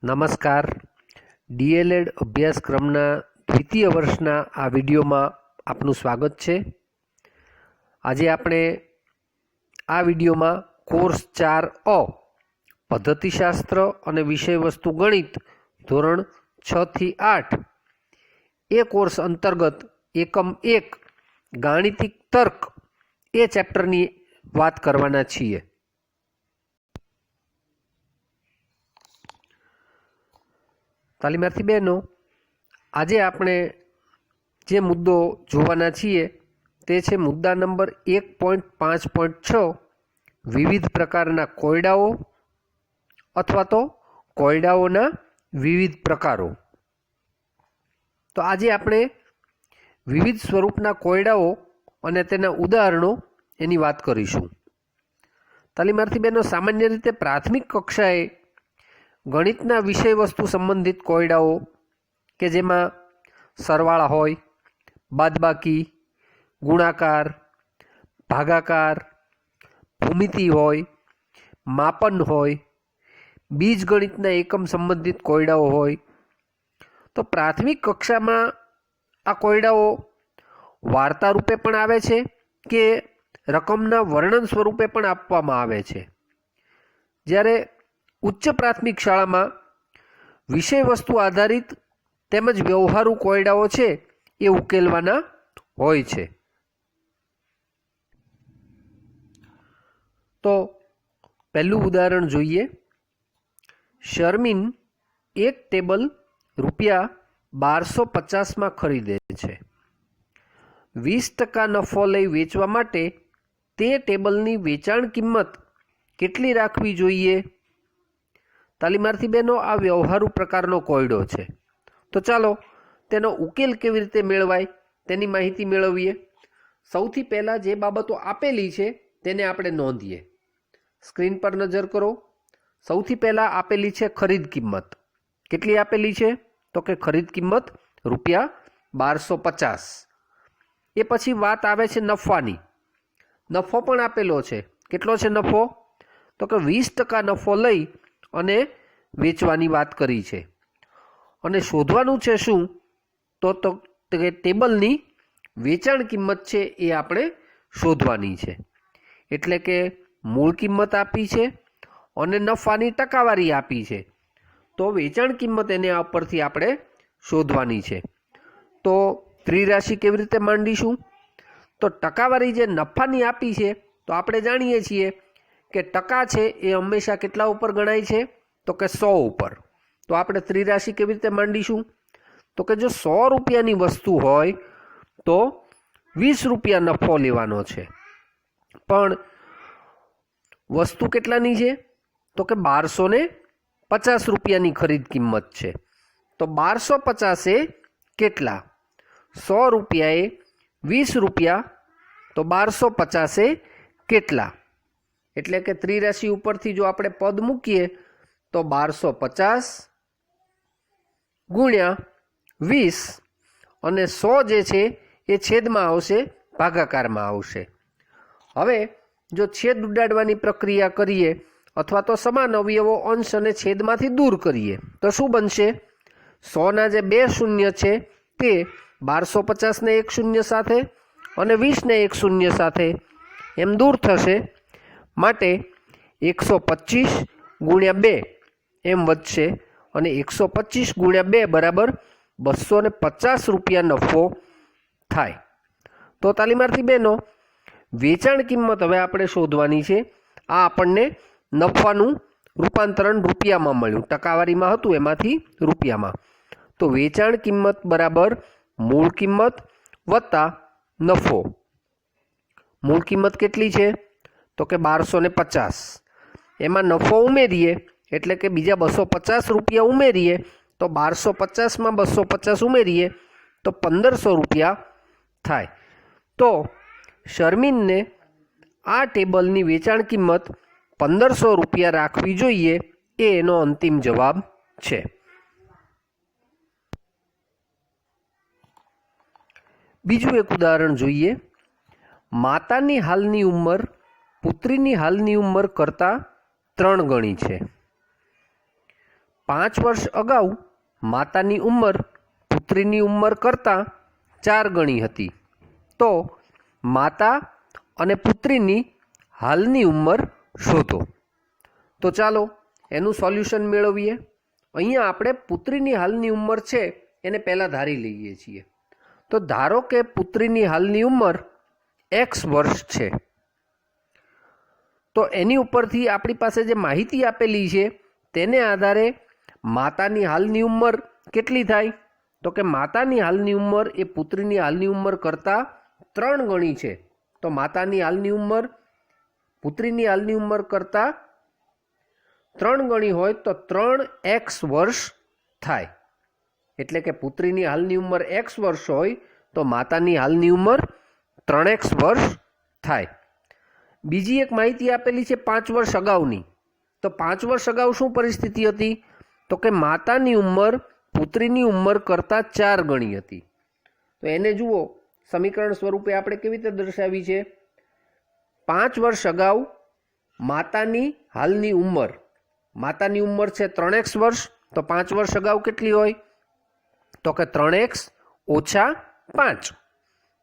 નમસ્કાર. ડીએલએડ અભ્યાસક્રમના દ્વિતીય વર્ષના આ વિડીયોમાં આપનું સ્વાગત છે. આજે આપણે આ વિડીયોમાં કોર્સ 4 પદ્ધતિશાસ્ત્ર અને વિષયવસ્તુ ગણિત ધોરણ 6 થી 8 એ કોર્સ અંતર્ગત એકમ 1 ગાણિતિક તર્ક એ ચેપ્ટરની વાત કરવાના છીએ. તાલીમાર્થી બહેનો, આજે આપણે જે મુદ્દો જોવાના છીએ તે છે મુદ્દા નંબર 1.5.6 વિવિધ પ્રકારના કોયડાઓ અથવા તો કોયડાઓના વિવિધ પ્રકારો. તો આજે આપણે વિવિધ સ્વરૂપના કોયડાઓ અને તેના ઉદાહરણો એની વાત કરીશું. તાલીમાર્થી બહેનો, સામાન્ય રીતે પ્રાથમિક કક્ષાએ ગણિતના વિષયવસ્તુ સંબંધિત કોયડાઓ કે જેમાં સરવાળા હોય, બાદબાકી, ગુણાકાર, ભાગાકાર, ભૂમિતિ હોય, માપન હોય, બીજગણિતના એકમ સંબંધિત કોયડાઓ હોય. તો પ્રાથમિક કક્ષામાં આ કોયડાઓ વાર્તા રૂપે પણ આવે છે કે રકમના વર્ણન સ્વરૂપે પણ આપવામાં આવે છે. જ્યારે ઉચ્ચ પ્રાથમિક શાળામાં વિષયવસ્તુ આધારિત તેમજ વ્યવહારુ કોયડાઓ છે એ ઉકેલવાના હોય છે. તો પહેલું ઉદાહરણ જોઈએ. શર્મિન એક ટેબલ રૂપિયા 1250 ખરીદે છે. 20% નફો લઈ વેચવા માટે તે ટેબલની વેચાણ કિંમત કેટલી રાખવી જોઈએ? તાલીમાર્થી બહેનો, આ વ્યવહારુ પ્રકારનો કોયડો છે. તો ચાલો તેનો ઉકેલ કેવી રીતે મેળવાય તેની માહિતી મેળવીએ. સૌથી પહેલાં જે બાબતો આપેલી છે તેને આપણે નોંધીએ. સ્ક્રીન પર નજર કરો. સૌથી પહેલાં આપેલી છે ખરીદ કિંમત. કેટલી આપેલી છે? તો કે ખરીદ કિંમત રૂપિયા 1250. એ પછી વાત આવે છે નફાની. નફો પણ આપેલો છે. કેટલો છે નફો? તો કે 20% નફો લઈ અને વેચવાની વાત કરી છે. અને શોધવાનું છે શું? તો કે ટેબલની વેચાણ કિંમત છે એ આપણે શોધવાની છે. એટલે કે મૂળ કિંમત આપી છે અને નફાની ટકાવારી આપી છે. તો વેચાણ કિંમત એને આ ઉપરથી આપણે શોધવાની છે. તો ત્રિરાશિ કેવી રીતે માંડીશું? તો ટકાવારી જે નફાની આપી છે તો આપણે જાણીએ છીએ કે ટકા છે એ હંમેશા કેટલા ઉપર ગણાય છે? તો કે 100 ઉપર. તો આપણે ત્રિરાશિ કેવી રીતે માંડીશું? તો કે જો 100 રૂપિયાની વસ્તુ હોય તો 20 રૂપિયા નફો લેવાનો છે. પણ વસ્તુ કેટલાની છે? તો કે 1250 રૂપિયાની ખરીદ કિંમત છે. તો 1250 એ કેટલા? 100 રૂપિયાએ 20 રૂપિયા, તો 1250 એ કેટલા? એટલે કે ત્રિરાશિ ઉપરથી જો આપણે પદ મૂકીએ તો 1250 ગુણ્યા 20 અને 100 જે છે એ છેદમાં આવશે, ભાગાકારમાં આવશે. હવે જો છેદ ઉડાડવાની પ્રક્રિયા કરીએ અથવા તો સમાન અવયવો અંશ અને છેદમાંથી દૂર કરીએ તો શું બનશે? 100ના જે 2 શૂન્ય છે તે 1250ને 1 શૂન્ય સાથે અને 20ને 1 શૂન્ય સાથે એમ દૂર થશે. માટે 125 ગુણ્યા 2 એમ વધશે અને 125 ગુણ્યા 2 બરાબર 250 રૂપિયા નફો થાય. તો તાલીમાર્થી બહેનો, વેચાણ કિંમત હવે આપણે શોધવાની છે. આ આપણને નફાનું રૂપાંતરણ રૂપિયામાં મળ્યું. ટકાવારીમાં હતું એમાંથી રૂપિયામાં. તો વેચાણ કિંમત બરાબર મૂળ કિંમત વત્તા નફો. મૂળ કિંમત કેટલી છે? તો કે 1250. એમાં નફો ઉમેરીએ એટલે કે બીજા 250 રૂપિયા ઉમેરીએ તો 1250માં 250 ઉમેરીએ તો 1500 રૂપિયા થાય. તો શર્મિનને આ ટેબલની વેચાણ કિંમત 1500 રૂપિયા રાખવી જોઈએ એ એનો અંતિમ જવાબ છે. બીજું એક ઉદાહરણ જોઈએ. માતાની હાલની ઉંમર પુત્રીની હાલની ઉંમર કરતાં 3 ગણી છે. 5 વર્ષ અગાઉ માતાની ઉંમર પુત્રીની ઉંમર કરતાં 4 ગણી હતી, તો માતા અને પુત્રીની હાલની ઉંમર શોધો. તો ચાલો એનું સોલ્યુશન મેળવીએ. અહીંયા આપણે પુત્રીની હાલની ઉંમર છે એને પહેલાં ધારી લઈએ છીએ. તો ધારો કે પુત્રીની હાલની ઉંમર x વર્ષ છે, તો એની ઉપરથી આપણી પાસે જે માહિતી આપેલી છે તેને આધારે માતાની હાલની ઉંમર કેટલી થાય? તો કે માતાની હાલની ઉંમર એ પુત્રીની હાલની ઉંમર કરતાં 3 ગણી છે. તો માતાની હાલની ઉંમર પુત્રીની હાલની ઉંમર કરતાં 3 ગણી હોય તો 3x વર્ષ થાય. એટલે કે પુત્રીની હાલની ઉંમર x વર્ષ હોય તો માતાની હાલની ઉંમર 3x વર્ષ થાય. બીજી એક માહિતી આપેલી છે 5 વર્ષ અગાઉની. તો 5 વર્ષ અગાઉ શું પરિસ્થિતિ હતી? તો કે માતાની ઉંમર પુત્રીની ઉંમર કરતાં 4 ગણી હતી. તો એને જુઓ, સમીકરણ સ્વરૂપે આપણે કેવી રીતે દર્શાવી છે? 5 વર્ષ અગાઉ માતાની હાલની ઉંમર, માતાની ઉંમર છે 3x વર્ષ, તો 5 વર્ષ અગાઉ કેટલી હોય? તો કે 3x ઓછા 5.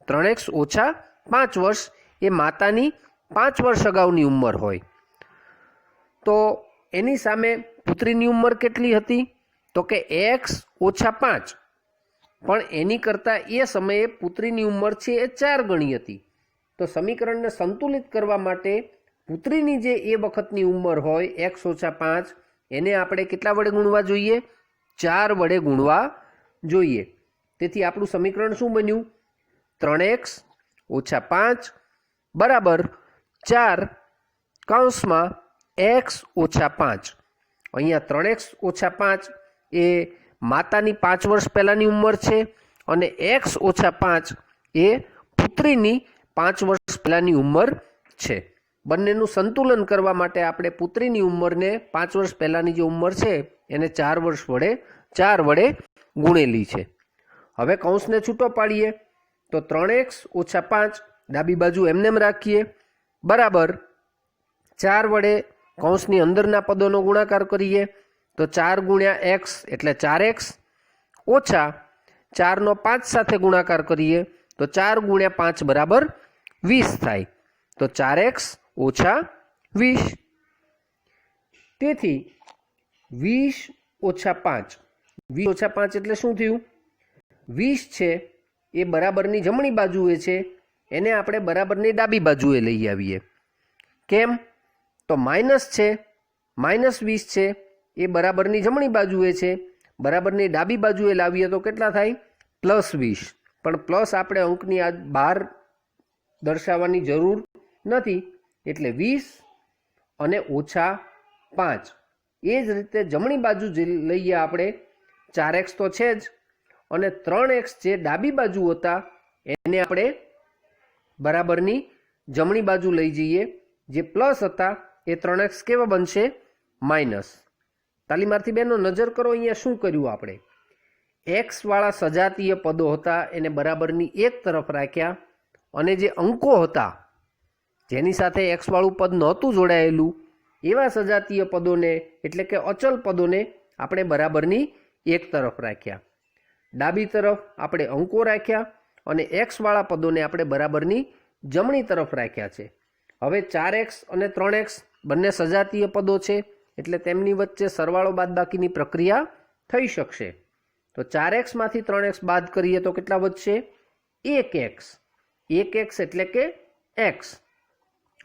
3x ઓછા 5 વર્ષ એ માતાની 5 વર્ષ અગાઉની ઉંમર હોય. તો એની સામે પુત્રીની ઉંમર કેટલી હતી? તો કે x ઓછા 5, પણ એની કરતાં એ સમયે પુત્રીની ઉંમર છે એ 4 ગણી હતી. તો સમીકરણને સંતુલિત કરવા માટે પુત્રીની જે એ વખતની ઉંમર હોય x ઓછા 5 એને આપણે કેટલા વડે ગુણવા જોઈએ? 4 વડે ગુણવા જોઈએ. તેથી આપણું સમીકરણ શું બન્યું? 3x ઓછા 5 બરાબર 4 કૌંસમાં x ઓછા 5. અહીંયા 3x ઓછા 5 એ માતાની 5 વર્ષ પહેલાંની ઉંમર છે અને x ઓછા 5 એ પુત્રીની 5 વર્ષ પહેલાંની ઉંમર છે. બંનેનું સંતુલન કરવા માટે આપણે પુત્રીની ઉંમરને 5 વર્ષ પહેલાંની જે ઉંમર છે એને 4 વડે ગુણેલી છે. હવે કૌંસને છૂટો પાડીએ તો 3x ઓછા 5 ડાબી બાજુ એમનેમ રાખીએ બરાબર 4 વડે કૌંસની અંદરના પદોનો ગુણાકાર કરીએ તો 4 ગુણ્યા x એટલે 4x ઓછા 4નો 5 સાથે ગુણાકાર કરીએ તો 4 ગુણ્યા 5 બરાબર 20 થાય. તો 4x ઓછા 20. તેથી 20 ઓછા 5, 20 ઓછા 5 એટલે શું થયું? 20 છે એ બરાબરની જમણી બાજુએ છે, એને આપણે બરાબરની ડાબી બાજુએ લઈ આવીએ. કેમ? તો માઇનસ છે, -20 છે એ બરાબરની જમણી બાજુએ છે, બરાબરની ડાબી બાજુએ લાવીએ તો કેટલા થાય? +20. પણ પ્લસ આપણે અંકની આ બહાર દર્શાવવાની જરૂર નથી, એટલે 20 અને ઓછા 5. એ જ રીતે જમણી બાજુ જે લઈએ આપણે 4x તો છે જ, અને 3x જે ડાબી બાજુ હતા એને આપણે બરાબરની જમણી બાજુ લઈ જઈએ. જે પ્લસ હતા એ 3x કેવા બનશે? માઇનસ. તાલીમાર્થી બહેનો નજર કરો, અહીંયા શું કર્યું આપણે? x વાળા સજાતીય પદો હતા એને બરાબરની એક તરફ રાખ્યા, અને જે અંકો હતા જેની સાથે x વાળું પદ નહોતું જોડાયેલું એવા સજાતીય પદોને એટલે કે અચલ પદોને આપણે બરાબરની એક તરફ રાખ્યા. ડાબી તરફ આપણે અંકો રાખ્યા અને x વાળા પદોને આપણે બરાબરની જમણી તરફ રાખ્યા છે. હવે 4x અને 3x બંને સજાતીય પદો છે એટલે તેમની વચ્ચે સરવાળો બાદબાકીની પ્રક્રિયા થઈ શકશે. તો 4x માંથી 3x બાદ કરીએ તો કેટલા વધશે? 1x. 1x એટલે કે x.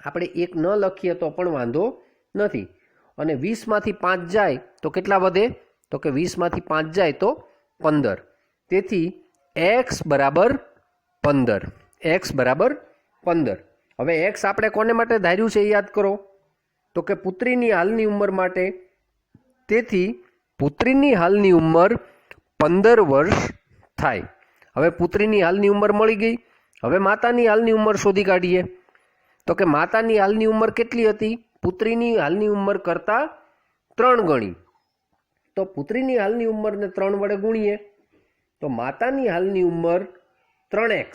આપણે 1 ન લખીએ તો પણ વાંધો નથી. અને 20 માંથી 5 જાય તો કેટલા વધે? તો કે 20 માંથી 5 જાય તો 15. તેથી x બરાબર 15. x બરાબર 15. હવે x આપણે કોને માટે ધાર્યું છે યાદ કરો? તો કે પુત્રીની હાલની ઉંમર માટે. તેથી પુત્રીની હાલની ઉંમર 15 વર્ષ થાય. હવે પુત્રીની હાલની ઉંમર મળી ગઈ. હવે માતાની હાલની ઉંમર શોધી કાઢીએ. તો કે માતાની હાલની ઉંમર કેટલી હતી? પુત્રીની હાલની ઉંમર કરતાં 3 ગણી. તો પુત્રીની હાલની ઉંમરને 3 વડે ગુણીએ તો માતાની હાલની ઉંમર 3x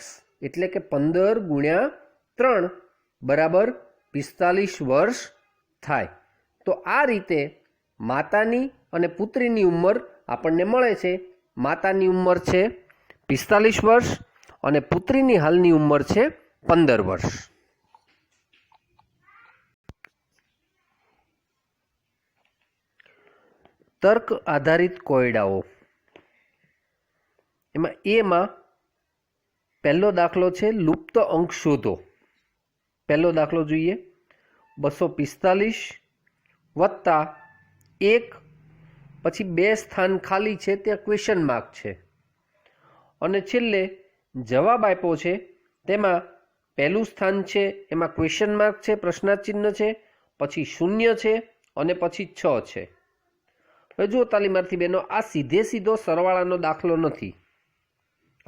એટલે કે 15 ગુણ્યા 3 બરાબર 45 વર્ષ થાય. તો આ રીતે માતાની અને પુત્રીની ઉંમર આપણને મળે છે. માતાની ઉંમર છે 45 વર્ષ અને પુત્રીની હાલની ઉંમર છે 15 વર્ષ. તર્ક આધારિત કોયડાઓ. એમાં પહેલો દાખલો છે લુપ્ત અંક શોધો. પહેલો દાખલો જોઈએ. 245 વત્તા 1 પછી 2 સ્થાન ખાલી છે ત્યાં ક્વેશ્ચન માર્ક છે અને છેલ્લે જવાબ આપ્યો છે તેમાં પહેલું સ્થાન છે એમાં ક્વેશ્ચન માર્ક છે, પ્રશ્નાર્થ ચિહ્ન છે, પછી 0 છે અને પછી 6 છે. હવે જો તાલીમાર્થી બહેનો, આ સીધો સરવાળાનો દાખલો નથી.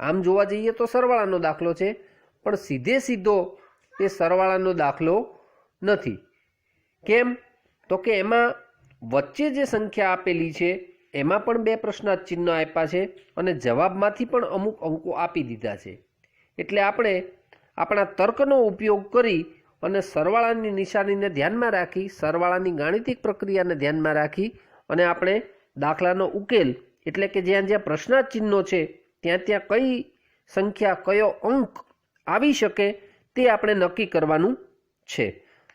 આમ જોવા જઈએ તો સરવાળાનો દાખલો છે, પણ સીધો એ સરવાળાનો દાખલો નથી. કેમ? તો કે એમાં વચ્ચે જે સંખ્યા આપેલી છે એમાં પણ 2 પ્રશ્નાર્થ ચિહ્ન આપ્યા છે અને જવાબમાંથી પણ અમુક અંકો આપી દીધા છે. એટલે આપણે આપણા તર્કનો ઉપયોગ કરી અને સરવાળાની નિશાનીને ધ્યાનમાં રાખી, સરવાળાની ગાણિતિક પ્રક્રિયાને ધ્યાનમાં રાખી અને આપણે દાખલાનો ઉકેલ એટલે કે જ્યાં જ્યાં પ્રશ્નાર્થ ચિહ્નો છે ત્યાં કઈ સંખ્યા, કયો અંક આવી શકે તે આપણે નક્કી કરવાનું છે.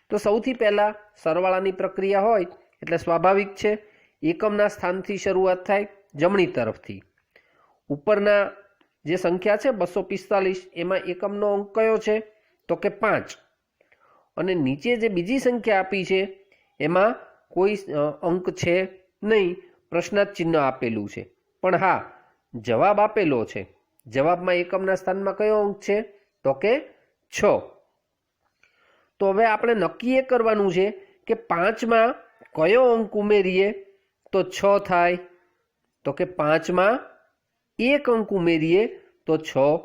તો સૌથી પહેલાં સરવાળાની પ્રક્રિયા હોય એટલે સ્વાભાવિક છે એકમના સ્થાનથી શરૂઆત થાય, જમણી તરફથી. ઉપરના જે સંખ્યા છે 245 એમાં એકમનો અંક કયો છે? તો કે 5. અને નીચે જે બીજી સંખ્યા આપી છે એમાં કોઈ અંક છે નહીં, પ્રશ્નાર્થ ચિહ્ન આપેલું છે. પણ હા, જવાબ આપેલો છે. જવાબમાં એકમના સ્થાનમાં કયો અંક છે? તો કે 6. તો હવે આપણે નક્કી એ કરવાનું છે કે 5માં કયો અંક ઉમેરીએ તો 6 થાય? તો કે 5માં 1 અંક ઉમેરીએ તો 6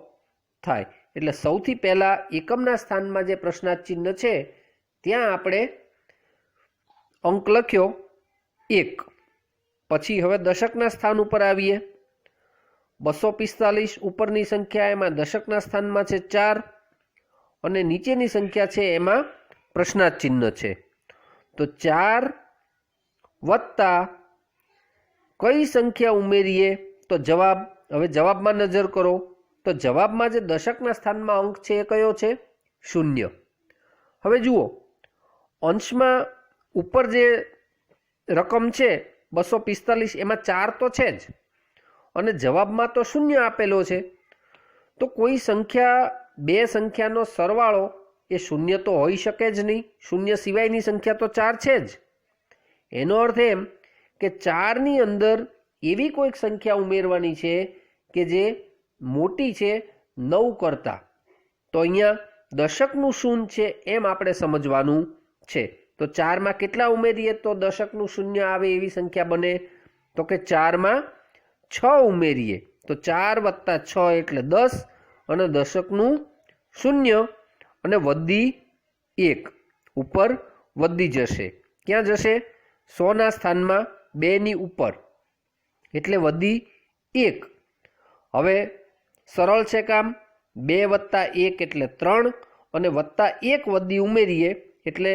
થાય. એટલે સૌથી પહેલાં એકમના સ્થાનમાં જે પ્રશ્નાર્થ ચિહ્ન છે ત્યાં આપણે અંક લખ્યો 1. પછી હવે દશકના સ્થાન ઉપર આવીએ. 245 ઉપરની સંખ્યા એમાં દશકના સ્થાનમાં છે 4 અને નીચેની સંખ્યા છે એમાં પ્રશ્નાર્થ ચિહ્ન છે. તો 4 વત્તા કઈ સંખ્યા ઉમેરીએ તો જવાબ? હવે જવાબમાં નજર કરો તો જવાબમાં જે દશકના સ્થાનમાં અંક છે એ કયો છે? 0. હવે જુઓ, અંશમાં ઉપર જે રકમ છે 245 એમાં 4 તો છે જ અને જવાબમાં તો 0 આપેલો છે. તો કોઈ સંખ્યા, 2 સંખ્યાનો સરવાળો એ 0 તો હોઈ શકે જ નહીં. 0 સિવાયની સંખ્યા તો 4 છે જ. એનો અર્થ એમ કે 4ની અંદર એવી કોઈક સંખ્યા ઉમેરવાની છે કે જે મોટી છે 9 કરતાં. તો અહીંયા દશકનું શૂન્ય છે એમ આપણે સમજવાનું છે. તો 4માં કેટલા ઉમેરીએ તો દશકનું 0 આવે એવી સંખ્યા બને? તો કે 4માં 6 ઉમેરીએ તો 4 વત્તા 6 એટલે 10 અને દશકનું 0 અને વધી 1 ઉપર વધી જશે. ક્યાં જશે? 100ના સ્થાનમાં 2ની ઉપર એટલે વધી 1. હવે સરળ છે કામ. 2 વત્તા 1 એટલે 3 અને વત્તા 1 વધી ઉમેરીએ એટલે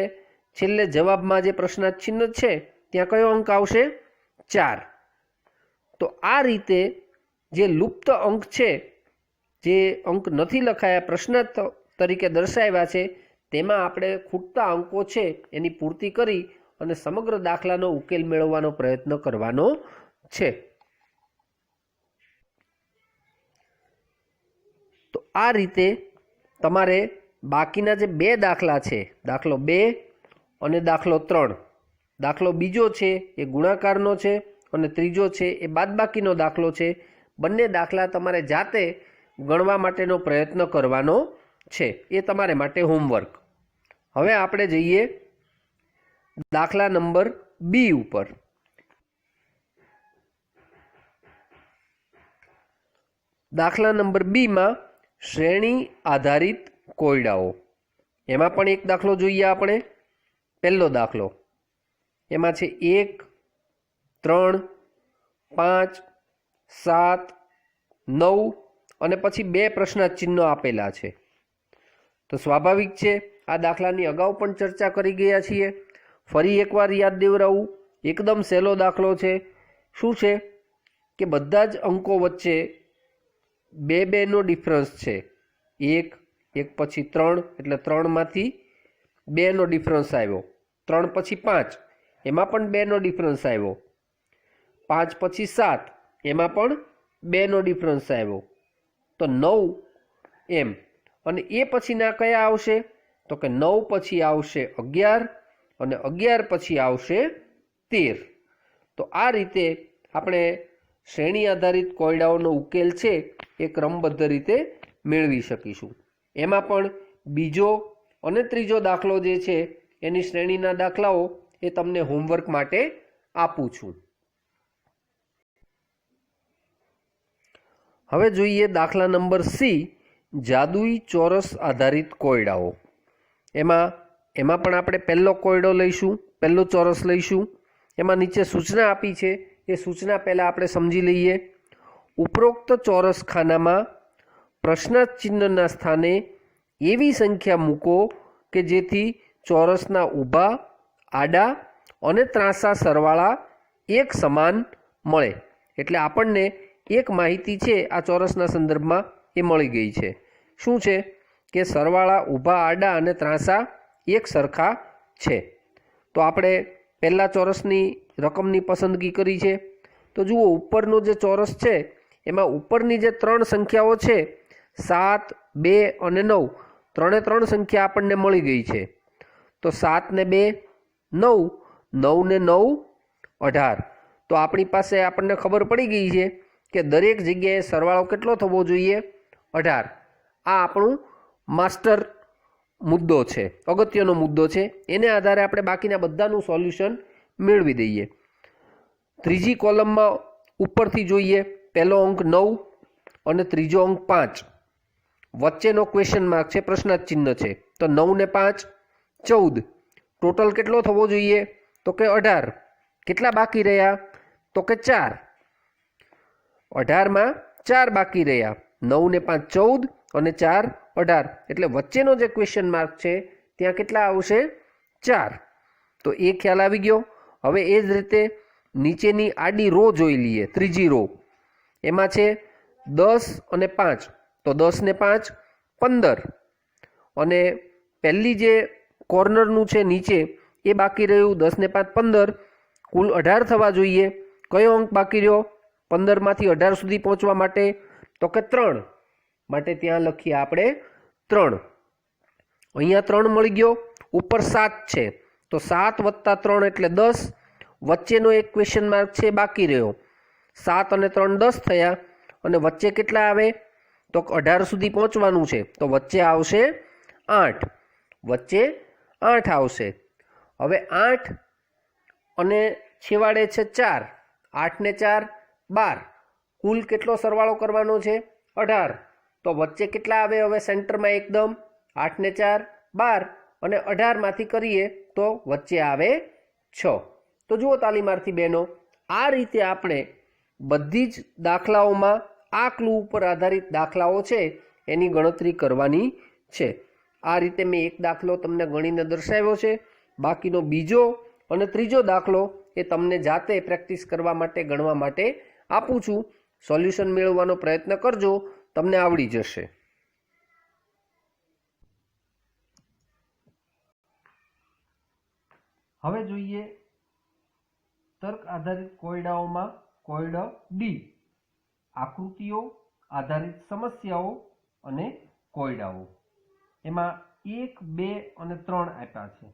છેલ્લે જવાબમાં જે પ્રશ્નાર્થ ચિહ્ન છે ત્યાં કયો અંક આવશે? 4. તો આ રીતે જે લુપ્ત અંક છે, જે અંક નથી લખાયા, પ્રશ્નાર્થ તરીકે દર્શાવ્યા છે, તેમાં આપણે ખૂટતા અંકો છે એની પૂર્તિ કરી અને સમગ્ર દાખલાનો ઉકેલ મેળવવાનો પ્રયત્ન કરવાનો છે. તો આ રીતે તમારે બાકીના જે 2 દાખલા છે, દાખલો 2 અને દાખલો 3, દાખલો બીજો છે એ ગુણાકારનો છે અને ત્રીજો છે એ બાદબાકીનો દાખલો છે, બંને દાખલા તમારે જાતે ગણવા માટેનો પ્રયત્ન કરવાનો છે. એ તમારે માટે હોમવર્ક. હવે આપણે જઈએ દાખલા નંબર બી ઉપર. દાખલા નંબર બીમાં શ્રેણી આધારિત કોયડાઓ. એમાં પણ એક દાખલો જોઈએ આપણે. પહેલો દાખલો એમાં છે 1, 3, 5, 7, 9 અને પછી 2 પ્રશ્નાર્થ ચિહ્નો આપેલા છે. તો સ્વાભાવિક છે આ દાખલાની અગાઉ પણ ચર્ચા કરી ગયા છીએ. ફરી એકવાર યાદ દેવડાવું, એકદમ સહેલો દાખલો છે. શું છે કે બધા જ અંકો વચ્ચે બે બેનો ડિફરન્સ છે. એક પછી 3 એટલે 3માંથી 2નો ડિફરન્સ આવ્યો. 3 પછી 5 એમાં પણ 2નો ડિફરન્સ આવ્યો. 5 પછી 7 એમાં પણ 2નો ડિફરન્સ આવ્યો. તો 9 એમ. અને એ પછીના કયા આવશે? તો કે 9 પછી આવશે 11 અને 11 પછી આવશે 13. તો આ રીતે આપણે શ્રેણી આધારિત કોયડાઓનો ઉકેલ છે એ ક્રમબદ્ધ રીતે મેળવી શકીશું. એમાં પણ બીજો અને ત્રીજો દાખલો જે છે એની શ્રેણીના દાખલાઓ એ તમને હોમવર્ક માટે આપું છું. હવે જોઈએ દાખલા નંબર સી, જાદુઈ ચોરસ આધારિત કોયડાઓ. એમાં પણ આપણે પહેલો કોયડો લઈશું, પહેલો ચોરસ લઈશું. એમાં નીચે સૂચના આપી છે એ સૂચના પહેલાં આપણે સમજી લઈએ. ઉપરોક્ત ચોરસ ખાનામાં પ્રશ્નાર્થ ચિહ્નના સ્થાને એવી સંખ્યા મૂકો કે જેથી ચોરસના ઊભા, આડા અને ત્રાંસા સરવાળા એક સમાન મળે. એટલે આપણને એક માહિતી છે આ ચોરસના સંદર્ભમાં એ મળી ગઈ છે. શું છે કે સરવાળા, ઊભા, આડા અને ત્રાંસા એક સરખા છે. તો આપણે પહેલા ચોરસની રકમની પસંદગી કરી છે. તો જુઓ, ઉપરનો જે ચોરસ છે એમાં ઉપરની જે 3 સંખ્યાઓ છે 7, 2 અને 9, ત્રણે 3 સંખ્યા આપણને મળી ગઈ છે. તો 7 ને 2 9, 9 ને 9 18. તો આપણી પાસે આપણને ખબર પડી ગઈ છે કે દરેક જગ્યાએ સરવાળો કેટલો થવો જોઈએ? 18. આ આપણું માસ્ટર મુદ્દો છે, અગત્યનો મુદ્દો છે. એને આધારે આપણે બાકીના બધાનું સોલ્યુશન મેળવી દઈએ. ત્રીજી કોલમમાં ઉપરથી જોઈએ, પહેલો અંક 9 અને ત્રીજો અંક 5. વચ્ચેનો ક્વેશ્ચન માર્ક છે, પ્રશ્નાર્થ ચિહ્ન છે. તો 9 ને 5 14. ટોટલ કેટલો થવો જોઈએ? તો કે 18. કેટલા બાકી રહ્યા? તો કે 4. 18માં 4 બાકી રહ્યા. 9 ને 5 14 અને 4 18. એટલે વચ્ચેનો જે ક્વેશ્ચન માર્ક છે ત્યાં કેટલા આવશે? 4. તો એ ખ્યાલ આવી ગયો. હવે એ જ રીતે નીચેની આડી રો જોઈ લઈએ. ત્રીજી રો એમાં છે 10 અને 5. તો 10 ને 5 15. અને પહેલી જે કોર્નરનું છે નીચે એ બાકી રહ્યું 10 ને 5 15. કુલ 18 થવા જોઈએ. કયો અંક બાકી રહ્યો 15માંથી 18 સુધી પહોંચવા માટે? તો કે 3. માટે ત્યાં લખીએ આપણે 3. અહીંયા 3 મળી ગયો. ઉપર 7 છે તો 7 વત્તા 3 એટલે 10. વચ્ચેનો એક ક્વેશ્ચન માર્ક છે બાકી રહ્યો. 7 અને 3 10 થયા. અને વચ્ચે કેટલા આવે? તો 18 સુધી પહોંચવાનું છે. તો વચ્ચે આવશે 8. વચ્ચે 8 આવશે. હવે 8 અને છેવાડે છે 4. 8 ને 4 12. કુલ કેટલો સરવાળો કરવાનો છે? 18. તો વચ્ચે કેટલા આવે? હવે સેન્ટરમાં એકદમ 8 ને 4 12 અને 18માંથી કરીએ તો વચ્ચે આવે 6. તો જુઓ તાલીમાર્થી બહેનો, આ રીતે આપણે બધી જ દાખલાઓમાં આ ક્લુ ઉપર આધારિત દાખલાઓ છે એની ગણતરી કરવાની છે. આ રીતે મેં એક દાખલો તમને ગણીને દર્શાવ્યો છે. બાકીનો બીજો અને ત્રીજો દાખલો એ તમને જાતે પ્રેક્ટિસ કરવા માટે, ગણવા માટે આપું છું. સોલ્યુશન મેળવવાનો પ્રયત્ન કરજો, તમને આવડી જશે. હવે જોઈએ તર્ક આધારિત કોયડાઓમાં કોયડો ડી, આકૃતિઓ આધારિત સમસ્યાઓ અને કોયડાઓ. એમાં 1, 2 અને 3 આપ્યા છે.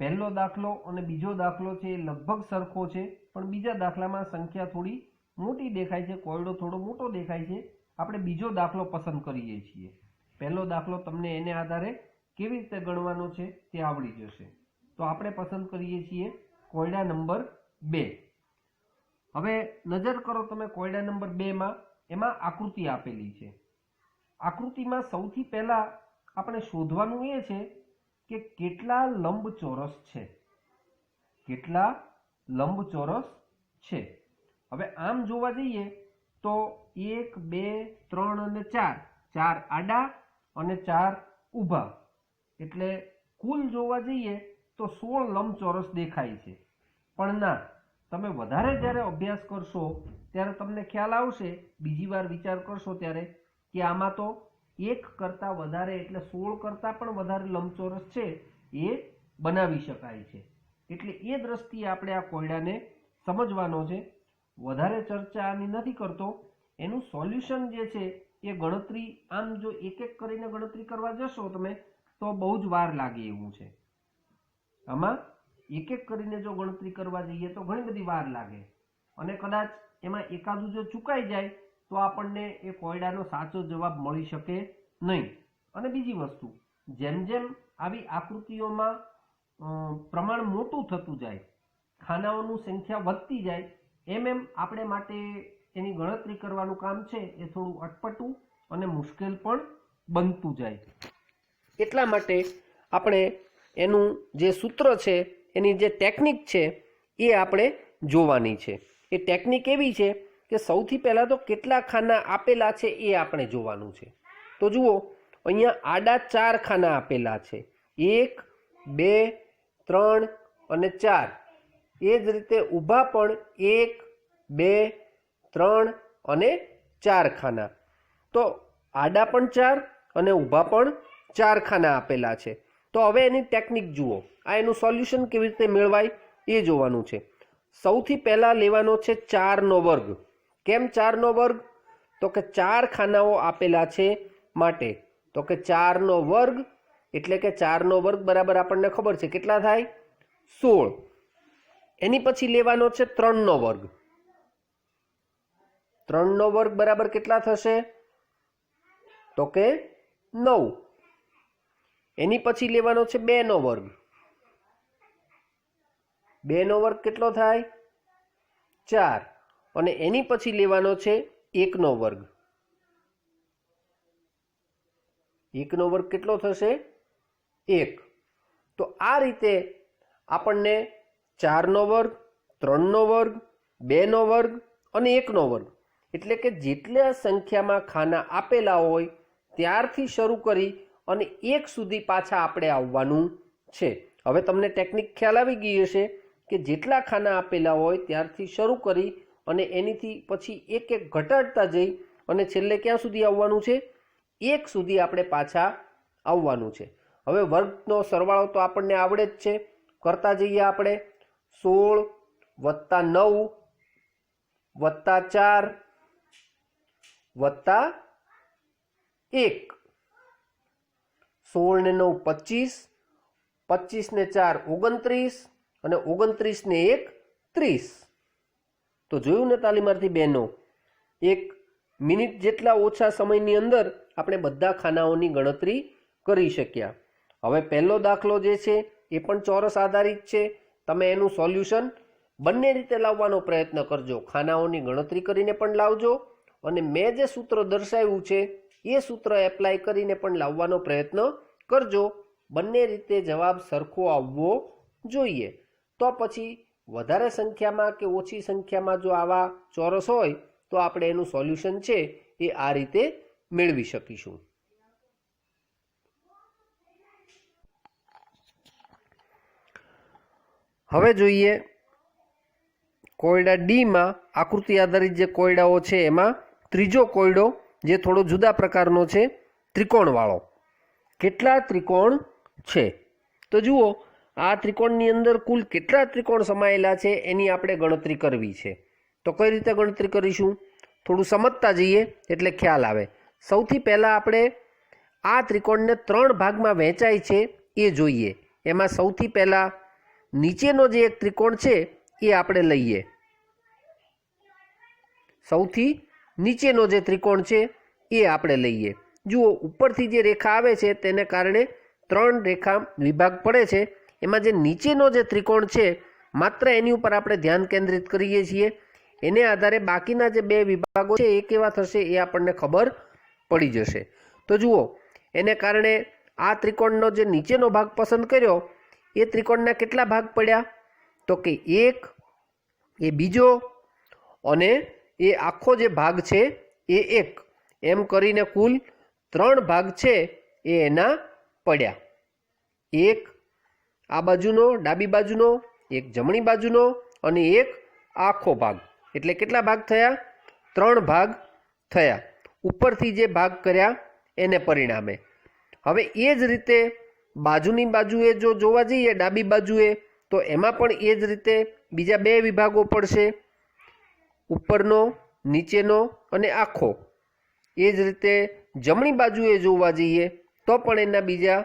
પહેલો દાખલો અને બીજો દાખલો છે એ લગભગ સરખો છે, પણ બીજા દાખલામાં સંખ્યા થોડી મોટી દેખાય છે, કોયડો થોડો મોટો દેખાય છે. આપણે બીજો દાખલો પસંદ કરીએ છીએ. પહેલો દાખલો તમને એને આધારે કેવી રીતે ગણવાનો છે તે આવડી જશે. તો આપણે પસંદ કરીએ છીએ કોયડા નંબર 2. હવે નજર કરો તમે કોયડા નંબર 2માં. એમાં આકૃતિ આપેલી છે. આકૃતિમાં સૌથી પહેલા આપણે શોધવાનું એ છે કે કેટલા લંબચોરસ છે. કેટલા લંબચોરસ છે. હવે આમ જોવા જઈએ તો 1, 2, 3 અને 4, 4 આડા અને 4 ઊભા. એટલે કુલ જોવા જઈએ તો 16 લંબચોરસ દેખાય છે. પણ ના, તમે વધારે જ્યારે અભ્યાસ કરશો ત્યારે તમને ખ્યાલ આવશે, બીજી વાર વિચાર કરશો ત્યારે, કે આમાં તો 1 કરતાં વધારે એટલે 16 કરતાં પણ વધારે લંબચોરસ છે એ બનાવી શકાય છે. એટલે એ દ્રષ્ટિએ આપણે આ કોયડાને સમજવાનો છે. વધારે ચર્ચા આની નથી કરતો. એનું સોલ્યુશન જે છે એ ગણતરી, આમ જો એક એક કરીને ગણતરી કરવા જશો તમે તો બહુ જ વાર લાગે એવું છે. આમાં એક એક કરીને જો ગણતરી કરવા જઈએ તો ઘણી બધી વાર લાગે, અને કદાચ એમાં એકાદું જો ચૂકાઈ જાય તો આપણને એ કોયડાનો સાચો જવાબ મળી શકે નહીં. અને બીજી વસ્તુ, જેમ જેમ આવી આકૃતિઓમાં પ્રમાણ મોટું થતું જાય, ખાનાઓની સંખ્યા વધતી જાય, એમ એમ આપણે માટે એની ગણતરી કરવાનું કામ છે એ થોડું અટપટું અને મુશ્કેલ પણ બનતું જાય. એટલા માટે આપણે એનું જે સૂત્ર છે, એની જે ટેકનિક છે એ આપણે જોવાની છે. એ ટેકનિક એવી છે કે સૌથી પહેલાં તો કેટલા ખાના આપેલા છે એ આપણે જોવાનું છે. તો જુઓ, અહીંયા આડા 4 ખાના આપેલા છે, 1, 2, 3 અને 4. એ જ રીતે ઊભા પણ 1, 2, 3 અને 4 ખાના. તો આડા પણ 4 અને ઊભા પણ 4 ખાના આપેલા છે. તો હવે એની ટેકનિક જુઓ, આ એનું સોલ્યુશન કેવી રીતે મેળવાય એ જોવાનું છે. સૌથી પહેલાં લેવાનો છે 4નો વર્ગ. કેમ 4નો વર્ગ? તો કે 4 ખાનાઓ આપેલા છે માટે. તો કે 4નો વર્ગ એટલે કે 4નો વર્ગ બરાબર આપણને ખબર છે કેટલા થાય? 16. એની પછી લેવાનો છે 3નો વર્ગ. 3નો વર્ગ બરાબર કેટલા થશે? તો કે 9. એની પછી લેવાનો છે 2નો વર્ગ. 2નો વર્ગ કેટલો થાય? 4. અને એની પછી લેવાનો છે 1નો વર્ગ. 1નો વર્ગ કેટલો થશે? 1. તો આ રીતે આપણને 4નો વર્ગ, 3નો વર્ગ, 2નો વર્ગ અને 1નો વર્ગ, એટલે કે જેટલા સંખ્યામાં ખાના આપેલા હોય ત્યારથી શરૂ કરી અને 1 સુધી પાછા આપણે આવવાનું છે. હવે તમને ટેકનિક ખ્યાલ આવી ગઈ હશે કે જેટલા ખાના આપેલા હોય ત્યારથી શરૂ કરી અને એનીથી પછી એક એક ઘટાડતા જઈ અને છેલ્લે ક્યાં સુધી આવવાનું છે? 1 સુધી આપણે પાછા આવવાનું છે. હવે વર્ગનો સરવાળો તો આપણને આવડે જ છે, કરતા જઈએ આપણે. 16 + 9 + 4 વત્તા 1. 16 ને 9 25, 25 ને 4 29 અને 29 ને 1 30. તો જોયું ને તાલીમાર્થી બહેનો, 1 મિનિટ જેટલા ઓછા સમયની અંદર આપણે બધા ખાનાઓની ગણતરી કરી શક્યા. હવે પહેલો દાખલો જે છે એ પણ ચોરસ આધારિત છે. તમે એનું સોલ્યુશન બંને રીતે લાવવાનો પ્રયત્ન કરજો. ખાનાઓની ગણતરી કરીને પણ લાવજો અને મેં જે સૂત્ર દર્શાવ્યું છે એ સૂત્ર એપ્લાય કરીને પણ લાવવાનો પ્રયત્ન કરજો. બંને રીતે જવાબ સરખો આવવો જોઈએ. તો પછી વધારે સંખ્યામાં કે ઓછી સંખ્યામાં જો આવા ચોરસ હોય તો આપણે એનું સોલ્યુશન છે એ આ રીતે મેળવી શકીશું. હવે જોઈએ કોયડા ડીમાં આકૃતિ આધારિત જે કોયડાઓ છે એમાં ત્રીજો કોયડો જે થોડો જુદા પ્રકારનો છે, ત્રિકોણવાળો. કેટલા ત્રિકોણ છે? તો જુઓ, આ ત્રિકોણની અંદર કુલ કેટલા ત્રિકોણ સમાયેલા છે એની આપણે ગણતરી કરવી છે. તો કઈ રીતે ગણતરી કરીશું? થોડું સમજતા જઈએ એટલે ખ્યાલ આવે. સૌથી પહેલાં આપણે આ ત્રિકોણને 3 ભાગમાં વહેંચાય છે એ જોઈએ. એમાં સૌથી પહેલાં નીચેનો જે એક ત્રિકોણ છે એ આપણે લઈએ. સૌથી નીચેનો જે ત્રિકોણ છે એ આપણે લઈએ. જુઓ, ઉપરથી જે રેખા આવે છે તેને કારણે 3 રેખા વિભાગ પડે છે. એમાં જે નીચેનો જે ત્રિકોણ છે માત્ર એની ઉપર આપણે ધ્યાન કેન્દ્રિત કરીએ છીએ. એને આધારે બાકીના જે 2 વિભાગો છે એ કેવા થશે એ આપણને ખબર પડી જશે. તો જુઓ, એને કારણે આ ત્રિકોણનો જે નીચેનો ભાગ પસંદ કર્યો એ ત્રિકોણના કેટલા ભાગ પડ્યા? તો કે 1, એ બીજો અને એ આખો જે ભાગ છે એ 1. એમ કરીને કુલ 3 ભાગ છે એ એના પડ્યા. 1 આ બાજુનો, ડાબી બાજુનો, એક જમણી બાજુનો અને એક આખો ભાગ, એટલે કેટલા ભાગ થયા? 3 ભાગ થયા ઉપરથી જે ભાગ કર્યા એને પરિણામે. હવે એ જ રીતે બાજુની બાજુએ જો જોવા જઈએ ડાબી બાજુએ, તો એમાં પણ એ જ રીતે બીજા 2 વિભાગો પડશે, ઉપરનો, નીચેનો અને આખો. એ જ રીતે જમણી બાજુએ જોવા જઈએ તો પણ એના બીજા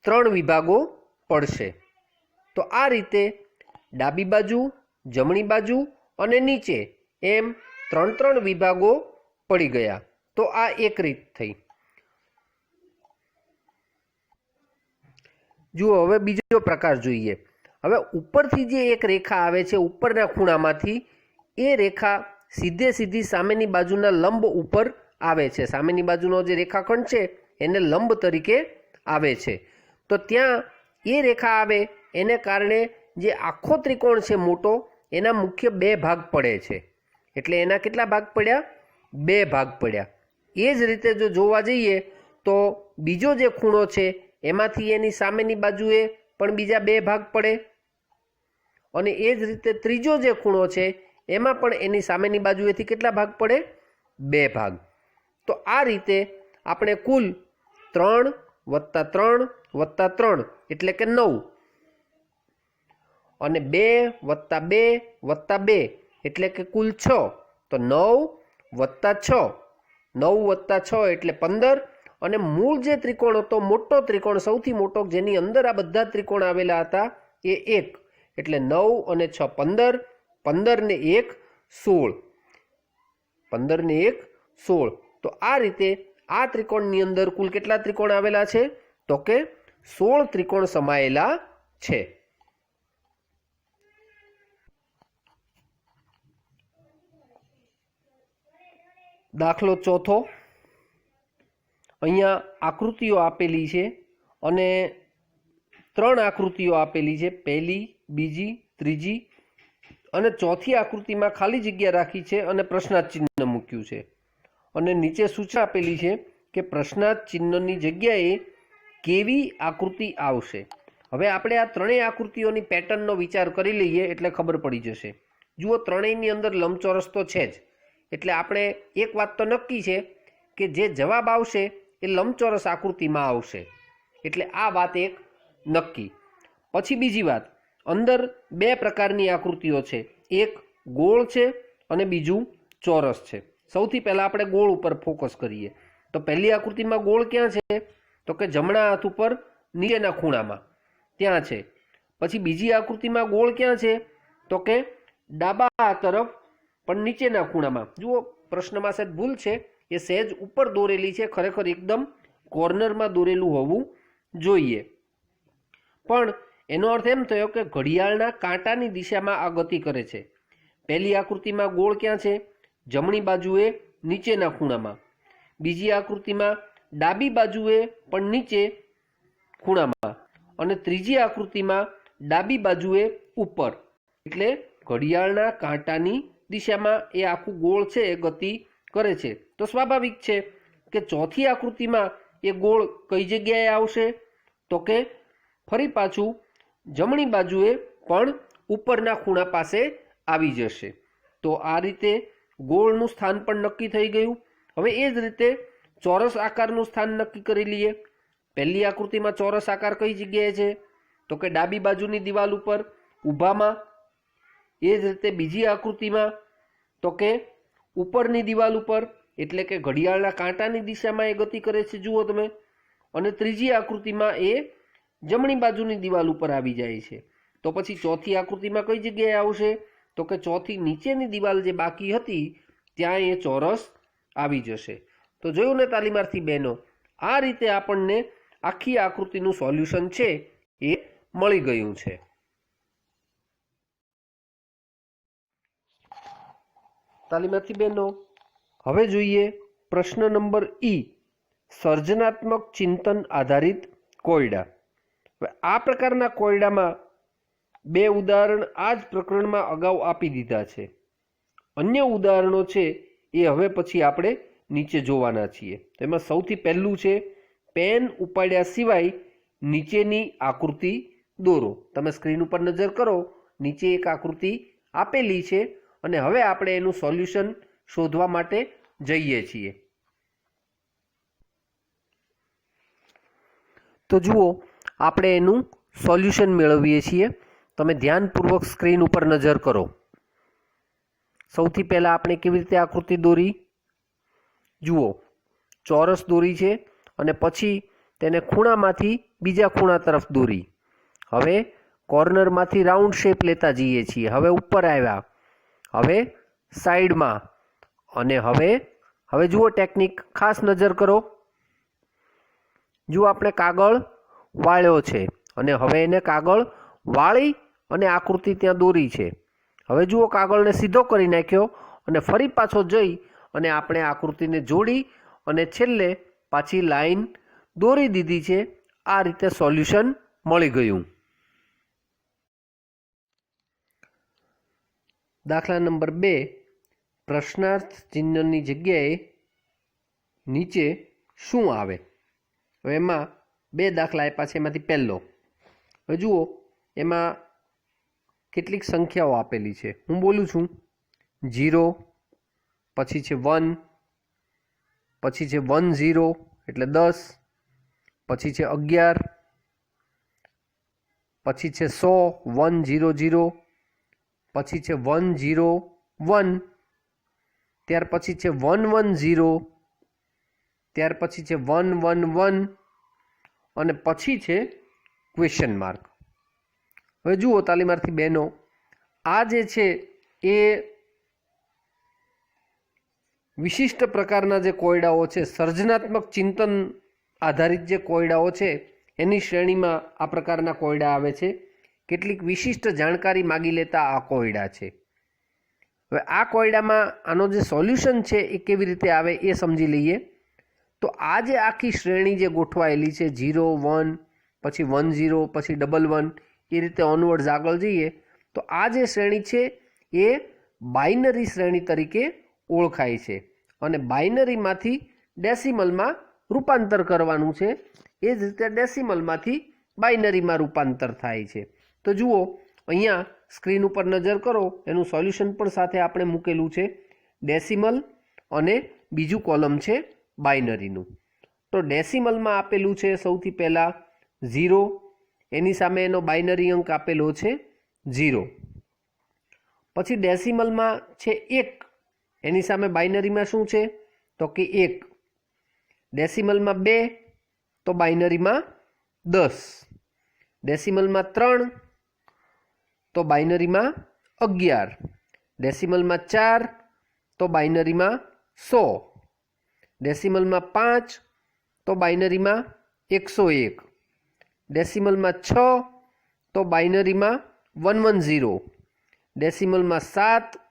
3 વિભાગો પડશે. તો આ રીતે ડાબી બાજુ, જમણી બાજુ અને નીચે એમ 3 વિભાગો પડી ગયા. તો આ એક રીત થઈ. જુઓ હવે બીજો પ્રકાર જોઈએ. હવે ઉપરથી જે એક રેખા આવે છે ઉપરના ખૂણામાંથી, એ રેખા સીધી સામેની બાજુના લંબ ઉપર આવે છે. સામેની બાજુનો જે રેખાખંડ છે એને લંબ તરીકે આવે છે. તો ત્યાં એ રેખા આવે એને કારણે જે આખો ત્રિકોણ છે મોટો, એના મુખ્ય 2 ભાગ પડે છે. એટલે એના કેટલા ભાગ પડ્યા? 2 ભાગ પડ્યા. એ જ રીતે જો જોવા જઈએ તો બીજો જે ખૂણો છે એમાંથી એની સામેની બાજુએ પણ બીજા 2 ભાગ પડે, અને એ જ રીતે ત્રીજો જે ખૂણો છે એમાં પણ એની સામેની બાજુએથી કેટલા ભાગ પડે? 2 ભાગ. તો આ રીતે આપણે કુલ 3 + 3 + 3 એટલે કે 9, અને 2 + 2 + 2 એટલે કે કુલ 6. તો 9 + 6, 9 + 6 એટલે 15. અને મૂળ જે ત્રિકોણ હતો, મોટો ત્રિકોણ, સૌથી મોટો, જેની અંદર આ બધા ત્રિકોણ આવેલા હતા, એ 1. એટલે 9 અને 6 15, 15 ને 1 16, 15 ને 1 16. તો આ રીતે આ ત્રિકોણની અંદર કુલ કેટલા ત્રિકોણ આવેલા છે? તો કે 16 ત્રિકોણ સમાયેલા છે. દાખલો ચોથો. અહીંયા આકૃતિઓ આપેલી છે અને 3 આકૃતિઓ આપેલી છે, પહેલી, બીજી, ત્રીજી અને ચોથી આકૃતિમાં ખાલી જગ્યા રાખી છે અને પ્રશ્નાર્થ ચિહ્ન મૂક્યું છે. અને નીચે સૂચના આપેલી છે કે પ્રશ્નાર્થ ચિહ્નની જગ્યાએ કેવી આકૃતિ આવશે. હવે આપણે આ 3 આકૃતિઓની પેટર્નનો વિચાર કરી લઈએ એટલે ખબર પડી જશે. જુઓ, ત્રણેયની અંદર લંબચોરસ તો છે જ, એટલે આપણે એક વાત તો નક્કી છે કે જે જવાબ આવશે એ લંબચોરસ આકૃતિમાં આવશે. એટલે આ વાત એક નક્કી. પછી બીજી વાત, અંદર 2 પ્રકારની આકૃતિઓ છે, એક ગોળ છે અને બીજું ચોરસ છે. સૌથી પહેલાં આપણે ગોળ ઉપર ફોકસ કરીએ. તો પહેલી આકૃતિમાં ગોળ ક્યાં છે? તો કે જમણા હાથ ઉપર નીચેના ખૂણામાં ત્યાં છે. પછી બીજી આકૃતિમાં ગોળ ક્યાં છે? તો કે ડાબા હાથ તરફ પણ નીચેના ખૂણામાં. જુઓ, પ્રશ્નમાં સહેજ ભૂલ છે, એ સહેજ ઉપર દોરેલી છે, ખરેખર એકદમ કોર્નરમાં દોરેલું હોવું જોઈએ. પણ એનો અર્થ એમ થયો કે ઘડિયાળના કાંટાની દિશામાં આ ગતિ કરે છે. પહેલી આકૃતિમાં ગોળ ક્યાં છે? જમણી બાજુએ નીચેના ખૂણામાં. બીજી આકૃતિમાં ડાબી બાજુએ પણ નીચે ખૂણામાં. અને ત્રીજી આકૃતિમાં ડાબી બાજુએ ઉપર. એટલે ઘડિયાળના કાંટાની દિશામાં એ આખું ગોળ છે એ ગતિ કરે છે. તો સ્વાભાવિક છે કે ચોથી આકૃતિમાં એ ગોળ કઈ જગ્યાએ આવશે? તો કે ફરી પાછું જમણી બાજુએ પણ ઉપરના ખૂણા પાસે આવી જશે. તો આ રીતે ગોળનું સ્થાન પણ નક્કી થઈ ગયું. હવે એ જ રીતે ચોરસ આકારનું સ્થાન નક્કી કરી લઈએ. પહેલી આકૃતિમાં ચોરસ આકાર કઈ જગ્યાએ છે? તો કે ડાબી બાજુની દિવાલ ઉપર ઊભામાં. એ જ રીતે બીજી આકૃતિમાં તો કે ઉપરની દિવાલ ઉપર, એટલે કે ઘડિયાળના કાંટાની દિશામાં એ ગતિ કરે છે, જુઓ તમે. અને ત્રીજી આકૃતિમાં એ જમણી બાજુની દિવાલ ઉપર આવી જાય છે. તો પછી ચોથી આકૃતિમાં કઈ જગ્યાએ આવશે? તો કે ચોથી નીચેની દિવાલ જે બાકી હતી ત્યાં એ ચોરસ આવી જશે. તો જોયું ને તાલીમાર્થી બહેનો, આ રીતે આપણને આખી આકૃતિનું સોલ્યુશન છે એ મળી ગયું છે. તાલીમાર્થી બહેનો, હવે જોઈએ પ્રશ્ન નંબર ઈ, સર્જનાત્મક ચિંતન આધારિત કોયડા. હવે આ પ્રકારના કોયડામાં 2 ઉદાહરણ આ જ પ્રકરણમાં અગાઉ આપી દીધા છે. અન્ય ઉદાહરણો છે એ હવે પછી આપણે નીચે જોવાના છીએ. તેમાં સૌથી પહેલું છે, પેન ઉપાડ્યા સિવાય નીચેની આકૃતિ દોરો. તમે સ્ક્રીન ઉપર નજર કરો, નીચે એક આકૃતિ આપેલી છે અને હવે આપણે એનું સોલ્યુશન શોધવા માટે જઈએ છીએ. તો જુઓ, આપણે એનું સોલ્યુશન મેળવીએ છીએ. તમે ધ્યાનપૂર્વક સ્ક્રીન ઉપર નજર કરો. સૌથી પહેલાં આપણે કેવી રીતે આકૃતિ દોરી? જુઓ, ચોરસ દોરી છે અને પછી તેને ખૂણામાંથી બીજા ખૂણા તરફ દોરી. હવે કોર્નરમાંથી રાઉન્ડ શેપ લેતા જઈએ છીએ. હવે ઉપર આવ્યા, હવે સાઈડમાં, અને હવે જુઓ ટેકનિક, ખાસ નજર કરો. જુઓ, આપણે કાગળ વાળ્યો છે અને હવે એને કાગળ વાળી અને આકૃતિ ત્યાં દોરી છે. હવે જુઓ, કાગળને સીધો કરી નાખ્યો અને ફરી પાછો જઈ અને આપણે આકૃતિને જોડી અને છેલ્લે પાછી લાઈન દોરી દીધી છે. આ રીતે સોલ્યુશન મળી ગયું. દાખલા નંબર 2, પ્રશ્નાર્થ ચિહ્નની જગ્યાએ નીચે શું આવે? હવે એમાં 2 દાખલા આપ્યા છે, એમાંથી પહેલો. હવે જુઓ, એમાં કેટલીક સંખ્યાઓ આપેલી છે. હું બોલું છું 0, પછી છે 1, પછી છે 1 0 એટલે 10, પછી છે 11, પછી છે 100 1 0 0, પછી છે 1 0 1, ત્યાર પછી છે 1 1 0, ત્યાર પછી છે 1 1 1 અને પછી છે ક્વેશ્ચન માર્ક. હવે જુઓ તાલીમાર્થી બહેનો, આ જે છે એ વિશિષ્ટ પ્રકારના જે કોયડાઓ છે, સર્જનાત્મક ચિંતન આધારિત જે કોયડાઓ છે એની શ્રેણીમાં આ પ્રકારના કોયડા આવે છે. કેટલીક વિશિષ્ટ જાણકારી માગી લેતા આ કોયડા છે. હવે આ કોયડામાં આનો જે સોલ્યુશન છે એ કેવી રીતે આવે એ સમજી લઈએ. તો આ જે આખી શ્રેણી જે ગોઠવાયેલી છે 0 1 પછી 1 0 પછી 1 1 એ રીતે ઓનવર્ડ્સ આગળ જઈએ તો આ જે શ્રેણી છે એ બાઇનરી શ્રેણી તરીકે ઓળખાય છે અને બાઇનરીમાંથી ડેસિમલમાં રૂપાંતર કરવાનું છે. એ જ રીતે ડેસિમલમાંથી બાઇનરીમાં રૂપાંતર થાય છે. તો જુઓ, અહીંયા સ્ક્રીન ઉપર નજર કરો, એનું સોલ્યુશન પણ સાથે આપણે મૂકેલું છે. ડેસિમલ અને બીજું કોલમ છે બાઇનરીનું. તો ડેસિમલમાં આપેલું છે સૌથી પહેલાં 0, એની સામે એનો બાઇનરી અંક આપેલો છે 0. પછી ડેસિમલમાં છે 1, એની સામે બાઇનરીમાં શું છે તો કે 1. ડેસિમલમાં 2 તો બાઇનરીમાં 10. ડેસિમલમાં 3 તો બાઇનરીમાં 11. ડેસિમલમાં 4 તો બાઇનરીમાં 100. ડેસિમલમાં 5 તો બાઇનરીમાં 101. ડેસિમલમાં 6 તો બાઇનરીમાં 110. ડેસિમલમાં 7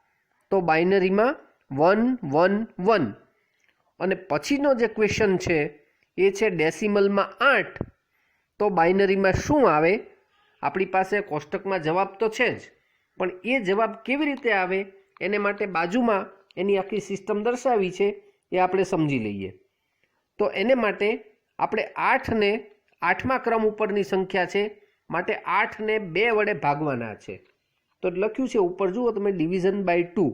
તો બાઇનરીમાં 111. અને પછીનો જે ક્વેશ્ચન છે એ છે ડેસિમલમાં 8 તો બાઇનરીમાં શું આવે? આપણી પાસે કોષ્ટકમાં જવાબ તો છે જ, પણ એ જવાબ કેવી રીતે આવે એને માટે બાજુમાં એની આખી સિસ્ટમ દર્શાવી છે, એ આપણે સમજી લઈએ. તો એને માટે આપણે 8ને 8મા ક્રમ ઉપરની સંખ્યા છે માટે 8ને 2 વડે ભાગવાના છે. તો લખ્યું છે ઉપર જુઓ તમે, ડિવિઝન બાય 2.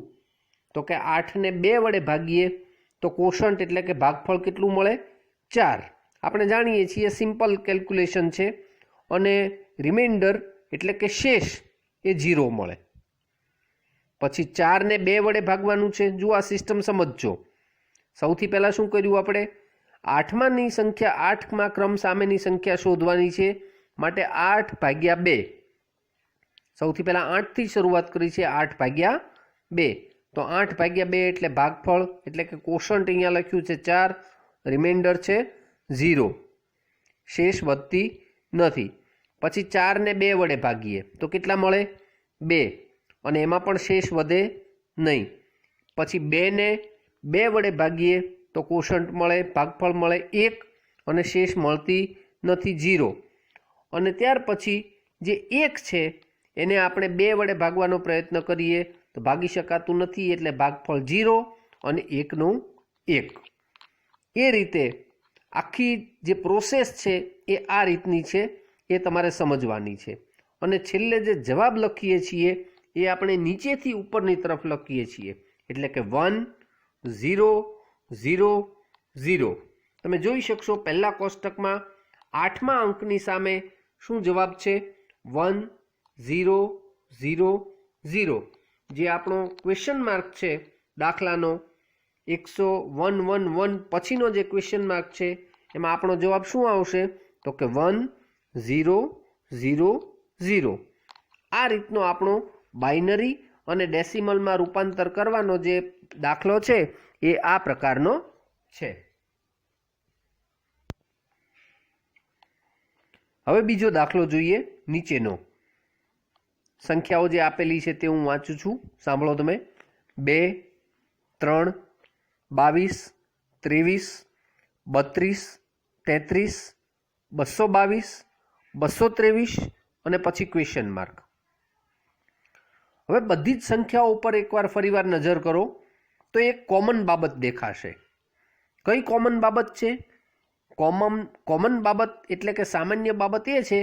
તો કે 8ને 2 વડે ભાગીએ તો કોશન્ટ એટલે કે ભાગફળ કેટલું મળે? 4. આપણે જાણીએ છીએ સિમ્પલ કેલ્ક્યુલેશન છે. અને રિમાઇન્ડર એટલે કે શેષ એ 0 મળે. પછી 4ને 2 વડે ભાગવાનું છે. જુઓ આ સિસ્ટમ સમજજો. સૌથી પહેલાં શું કર્યું આપણે? 8માની સંખ્યા 8મા ક્રમ સામેની સંખ્યા શોધવાની છે માટે 8/2. સૌથી પહેલાં 8થી શરૂઆત કરી છે, 8/2. તો 8/2 એટલે ભાગફળ એટલે કે કોશન્ટ અહીંયા લખ્યું છે 4, રિમાઇન્ડર છે 0, શેષ વધતી નથી. પછી 4ને 2 વડે ભાગીએ તો કેટલા મળે? 2, અને એમાં પણ શેષ વધે નહીં. પછી 2ને 2 વડે ભાગીએ તો કોશન્ટ મળે, ભાગફળ મળે 1, અને શેષ મળતી નથી 0. અને ત્યાર પછી જે 1 છે એને આપણે 2 વડે ભાગવાનો પ્રયત્ન કરીએ તો ભાગી શકાતું નથી, એટલે ભાગફળ 0 અને 1નું 1. એ રીતે આખી જે પ્રોસેસ છે એ આ રીતની છે, એ તમારે સમજવાની છે. અને છેલ્લે જે જવાબ લખીએ છીએ એ આપણે નીચેથી ઉપરની તરફ લખીએ છીએ, એટલે કે 1 0 0 0. તમે જોઈ શકશો પહેલા કોષ્ટકમાં 8મા અંકની સામે શું જવાબ છે? 1 0 0 0. જે આપણો ક્વેશ્ચન માર્ક છે દાખલાનો 10111 પછીનો જે ક્વેશ્ચન માર્ક છે એમાં આપણો જવાબ શું આવશે? તો કે 1 0 0 0. આ રીતનો આપણો બાઇનરી અને ડેસિમલમાં રૂપાંતર કરવાનો જે દાખલો છે એ આ પ્રકારનો છે. હવે બીજો દાખલો જોઈએ નીચેનો. સંખ્યાઓ જે આપેલી છે તે હું વાંચું છું, સાંભળો તમે. 2 3 22 23 32 33 222 223 અને પછી ક્વેશ્ચન માર્ક. હવે બધી જ સંખ્યાઓ ઉપર એકવાર ફરીવાર નજર કરો તો એક કોમન બાબત દેખાશે. કઈ કોમન બાબત છે? કોમન બાબત એટલે કે સામાન્ય બાબત એ છે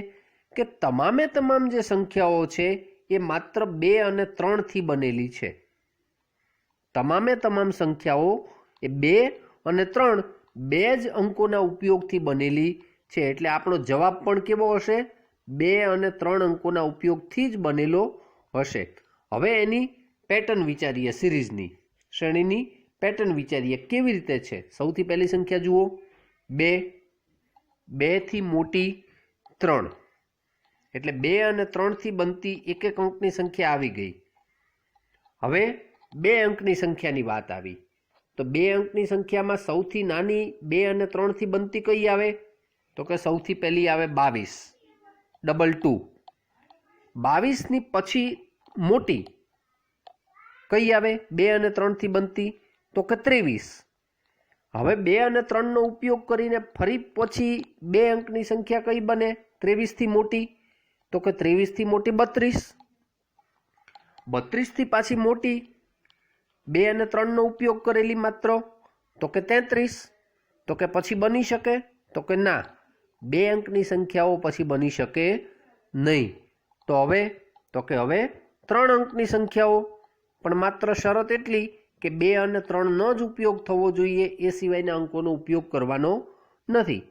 કે તમામે તમામ જે સંખ્યાઓ છે એ માત્ર 2 અને 3થી બનેલી છે. તમામે તમામ સંખ્યાઓ એ 2 અને 3 બે જ અંકોના ઉપયોગથી બનેલી છે. એટલે આપણો જવાબ પણ કેવો હશે? 2 અને 3 અંકોના ઉપયોગથી જ બનેલો હશે. હવે એની પેટર્ન વિચારીએ, સિરીઝની શ્રેણીની પેટર્ન વિચારીએ કેવી રીતે છે. સૌથી પહેલી સંખ્યા જુઓ, 2, 2 થી મોટી 3, એટલે 2 અને 3થી બનતી એક એક અંકની સંખ્યા આવી ગઈ. હવે 2 અંકની સંખ્યાની વાત આવી તો 2 અંકની સંખ્યામાં સૌથી નાની 2 અને 3થી બનતી કઈ આવે? તો કે સૌથી પહેલી આવે 22, 22. 22ની પછી મોટી કઈ આવે 2 અને 3થી બનતી? તો કે 23. હવે 2 અને 3નો ઉપયોગ કરીને ફરી પછી 2 અંકની સંખ્યા કઈ બને 23થી મોટી? તો કે 23થી મોટી 32. 32થી પાછી મોટી 2 અને 3નો ઉપયોગ કરેલી માત્ર? તો કે 33. તો કે પછી બની શકે? તો કે ના, 2 અંકની સંખ્યાઓ પછી બની શકે નહીં. તો હવે 3 અંકની સંખ્યાઓ, પણ માત્ર શરત એટલી કે 2 અને 3નો જ ઉપયોગ થવો જોઈએ, એ સિવાયના અંકોનો ઉપયોગ કરવાનો નથી.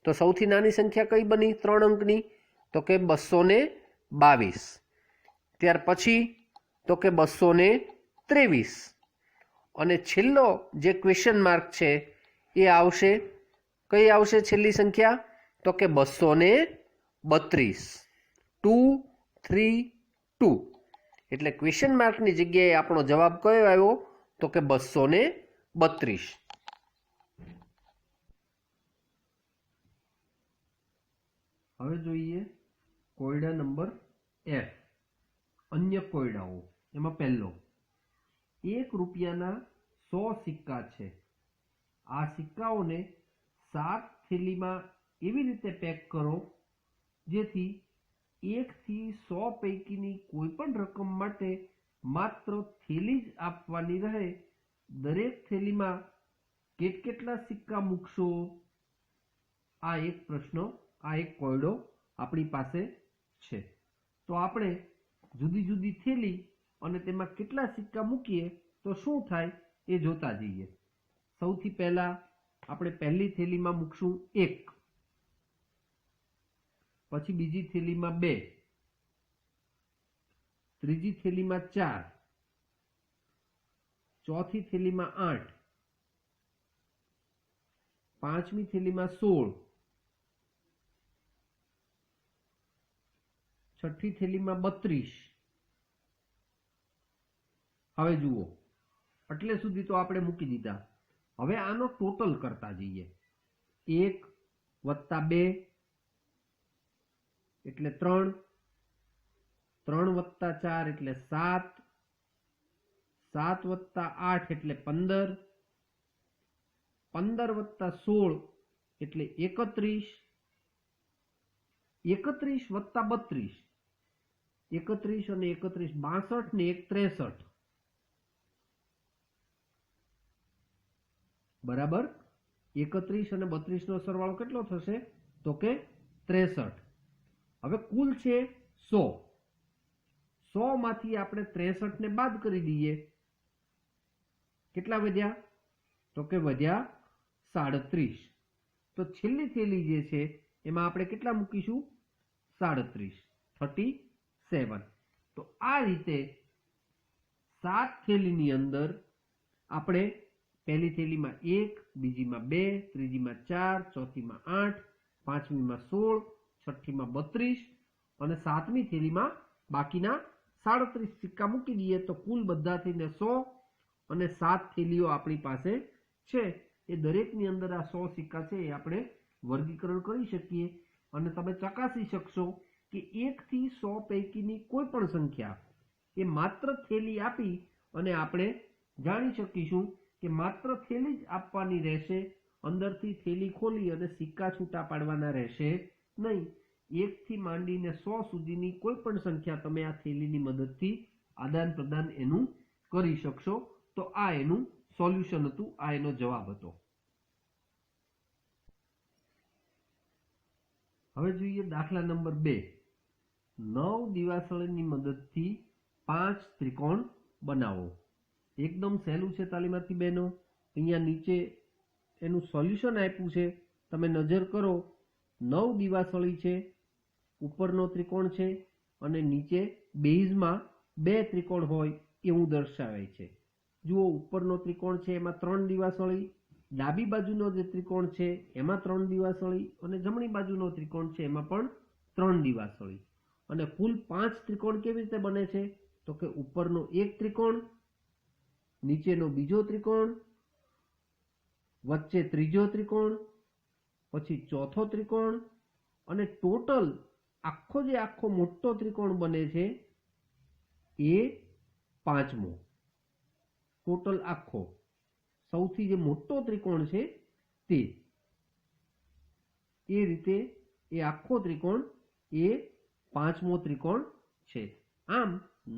તો સૌથી નાની સંખ્યા કઈ બની 3 અંકની? તો કે 222. ત્યાર પછી તો કે 223. અને છેલ્લો જે ક્વેશ્ચન માર્ક છે એ આવશે, કઈ આવશે છેલ્લી સંખ્યા? તો કે 232. 2 3 2. એટલે ક્વેશ્ચન માર્કની જગ્યાએ આપણો જવાબ કયો આવ્યો? તો કે 232. હવે જોઈએ કોયડા નંબર F, અન્ય કોયડાઓ. એમાં પહેલો, 1 રૂપિયાના 100 સિક્કા છે. આ સિક્કાઓને 7 થેલીમાં એવી રીતે પેક કરો જેથી 1 થી 100 પૈકીની કોઈ પણ રકમ માટે માત્ર થેલી જ આપવાની રહે. દરેક થેલીમાં કેટલા સિક્કા મૂકશો? આ એક પ્રશ્ન, આ એક કોયડો આપણી પાસે છે. તો આપણે જુદી જુદી થેલી અને તેમાં કેટલા સિક્કા મૂકીએ તો શું થાય એ જોતા જઈએ. સૌથી પહેલા આપણે પહેલી થેલીમાં મૂકશું 1, પછી બીજી થેલીમાં 2, ત્રીજી થેલીમાં 4, ચોથી થેલીમાં 8, પાંચમી થેલીમાં 16, છઠ્ઠી થેલીમાં 32. હવે જુઓ, એટલે સુધી તો આપણે મૂકી દીધા. હવે આનો ટોટલ કરતા જઈએ. 1 + 2 એટલે 3, 3 + 4 એટલે 7, 7 + 8 એટલે 15, 15 + 16 એટલે 31, 31 + 32, 31 અને 31 62 ને 1 63 બરાબર 31 અને 32 નો સરવાળો કેટલો થશે? તો કે 63. હવે કુલ છે 100. 100 માંથી આપણે 63 ને બાદ કરી દઈએ. કેટલા વધ્યા? તો કે વધ્યા 37. તો છેલ્લી થેલી જે છે એમાં આપણે કેટલા મૂકીશું? 37, 37. તો આ રીતે 7 થેલીની અંદર આપણે પહેલી થેલીમાં 1, બીજીમાં 2, ત્રીજીમાં 4, ચોથીમાં 8, પાંચમીમાં 16, છઠ્ઠીમાં 32 અને સાતમી થેલીમાં બાકીના 37 સિક્કા મૂકી દઈએ તો કુલ બધા થઈને 100 અને 7 થેલીઓ આપણી પાસે છે. એ દરેકની અંદર આ 100 સિક્કા છે એ આપણે વર્ગીકરણ કરી શકીએ અને તમે ચકાસી શકશો કે 1 થી 100 પૈકીની કોઈ પણ સંખ્યા એ માત્ર થેલી આપી અને આપણે જાણી શકીશું કે માત્ર થેલી જ આપવાની રહેશે, અંદરથી થેલી ખોલી અને સિક્કા છૂટા પાડવાના રહેશે નહીં. 1 થી માંડીને 100 સુધીની કોઈ પણ સંખ્યા તમે આ થેલીની મદદથી આદાન પ્રદાન એનું કરી શકશો. તો આ એનું સોલ્યુશન હતું, આ એનો જવાબ હતો. હવે જોઈએ દાખલા નંબર 2. 9 દિવાસળીની મદદથી 5 ત્રિકોણ બનાવો. એકદમ સહેલું છે તાલીમાર્થી બહેનો. અહીંયા નીચે એનું સોલ્યુશન આપ્યું છે, તમે નજર કરો. 9 દિવાસળી છે, ઉપરનો ત્રિકોણ છે અને નીચે બેઝમાં 2 ત્રિકોણ હોય એવું દર્શાવે છે. જુઓ, ઉપરનો ત્રિકોણ છે એમાં 3 દિવાસળી, ડાબી બાજુનો જે ત્રિકોણ છે એમાં 3 દિવાસળી અને જમણી બાજુનો ત્રિકોણ છે એમાં પણ 3 દિવાસળી. અને કુલ 5 ત્રિકોણ કેવી રીતે બને છે? તો કે ઉપરનો એક ત્રિકોણ, નીચેનો બીજો ત્રિકોણ, વચ્ચે ત્રીજો ત્રિકોણ, પછી ચોથો ત્રિકોણ અને ટોટલ આખો જે આખો મોટો ત્રિકોણ બને છે એ 5મો. ટોટલ આખો સૌથી જે મોટો ત્રિકોણ છે તે. એ રીતે એ આખો ત્રિકોણ એ 5મો ત્રિકોણ છે. આમ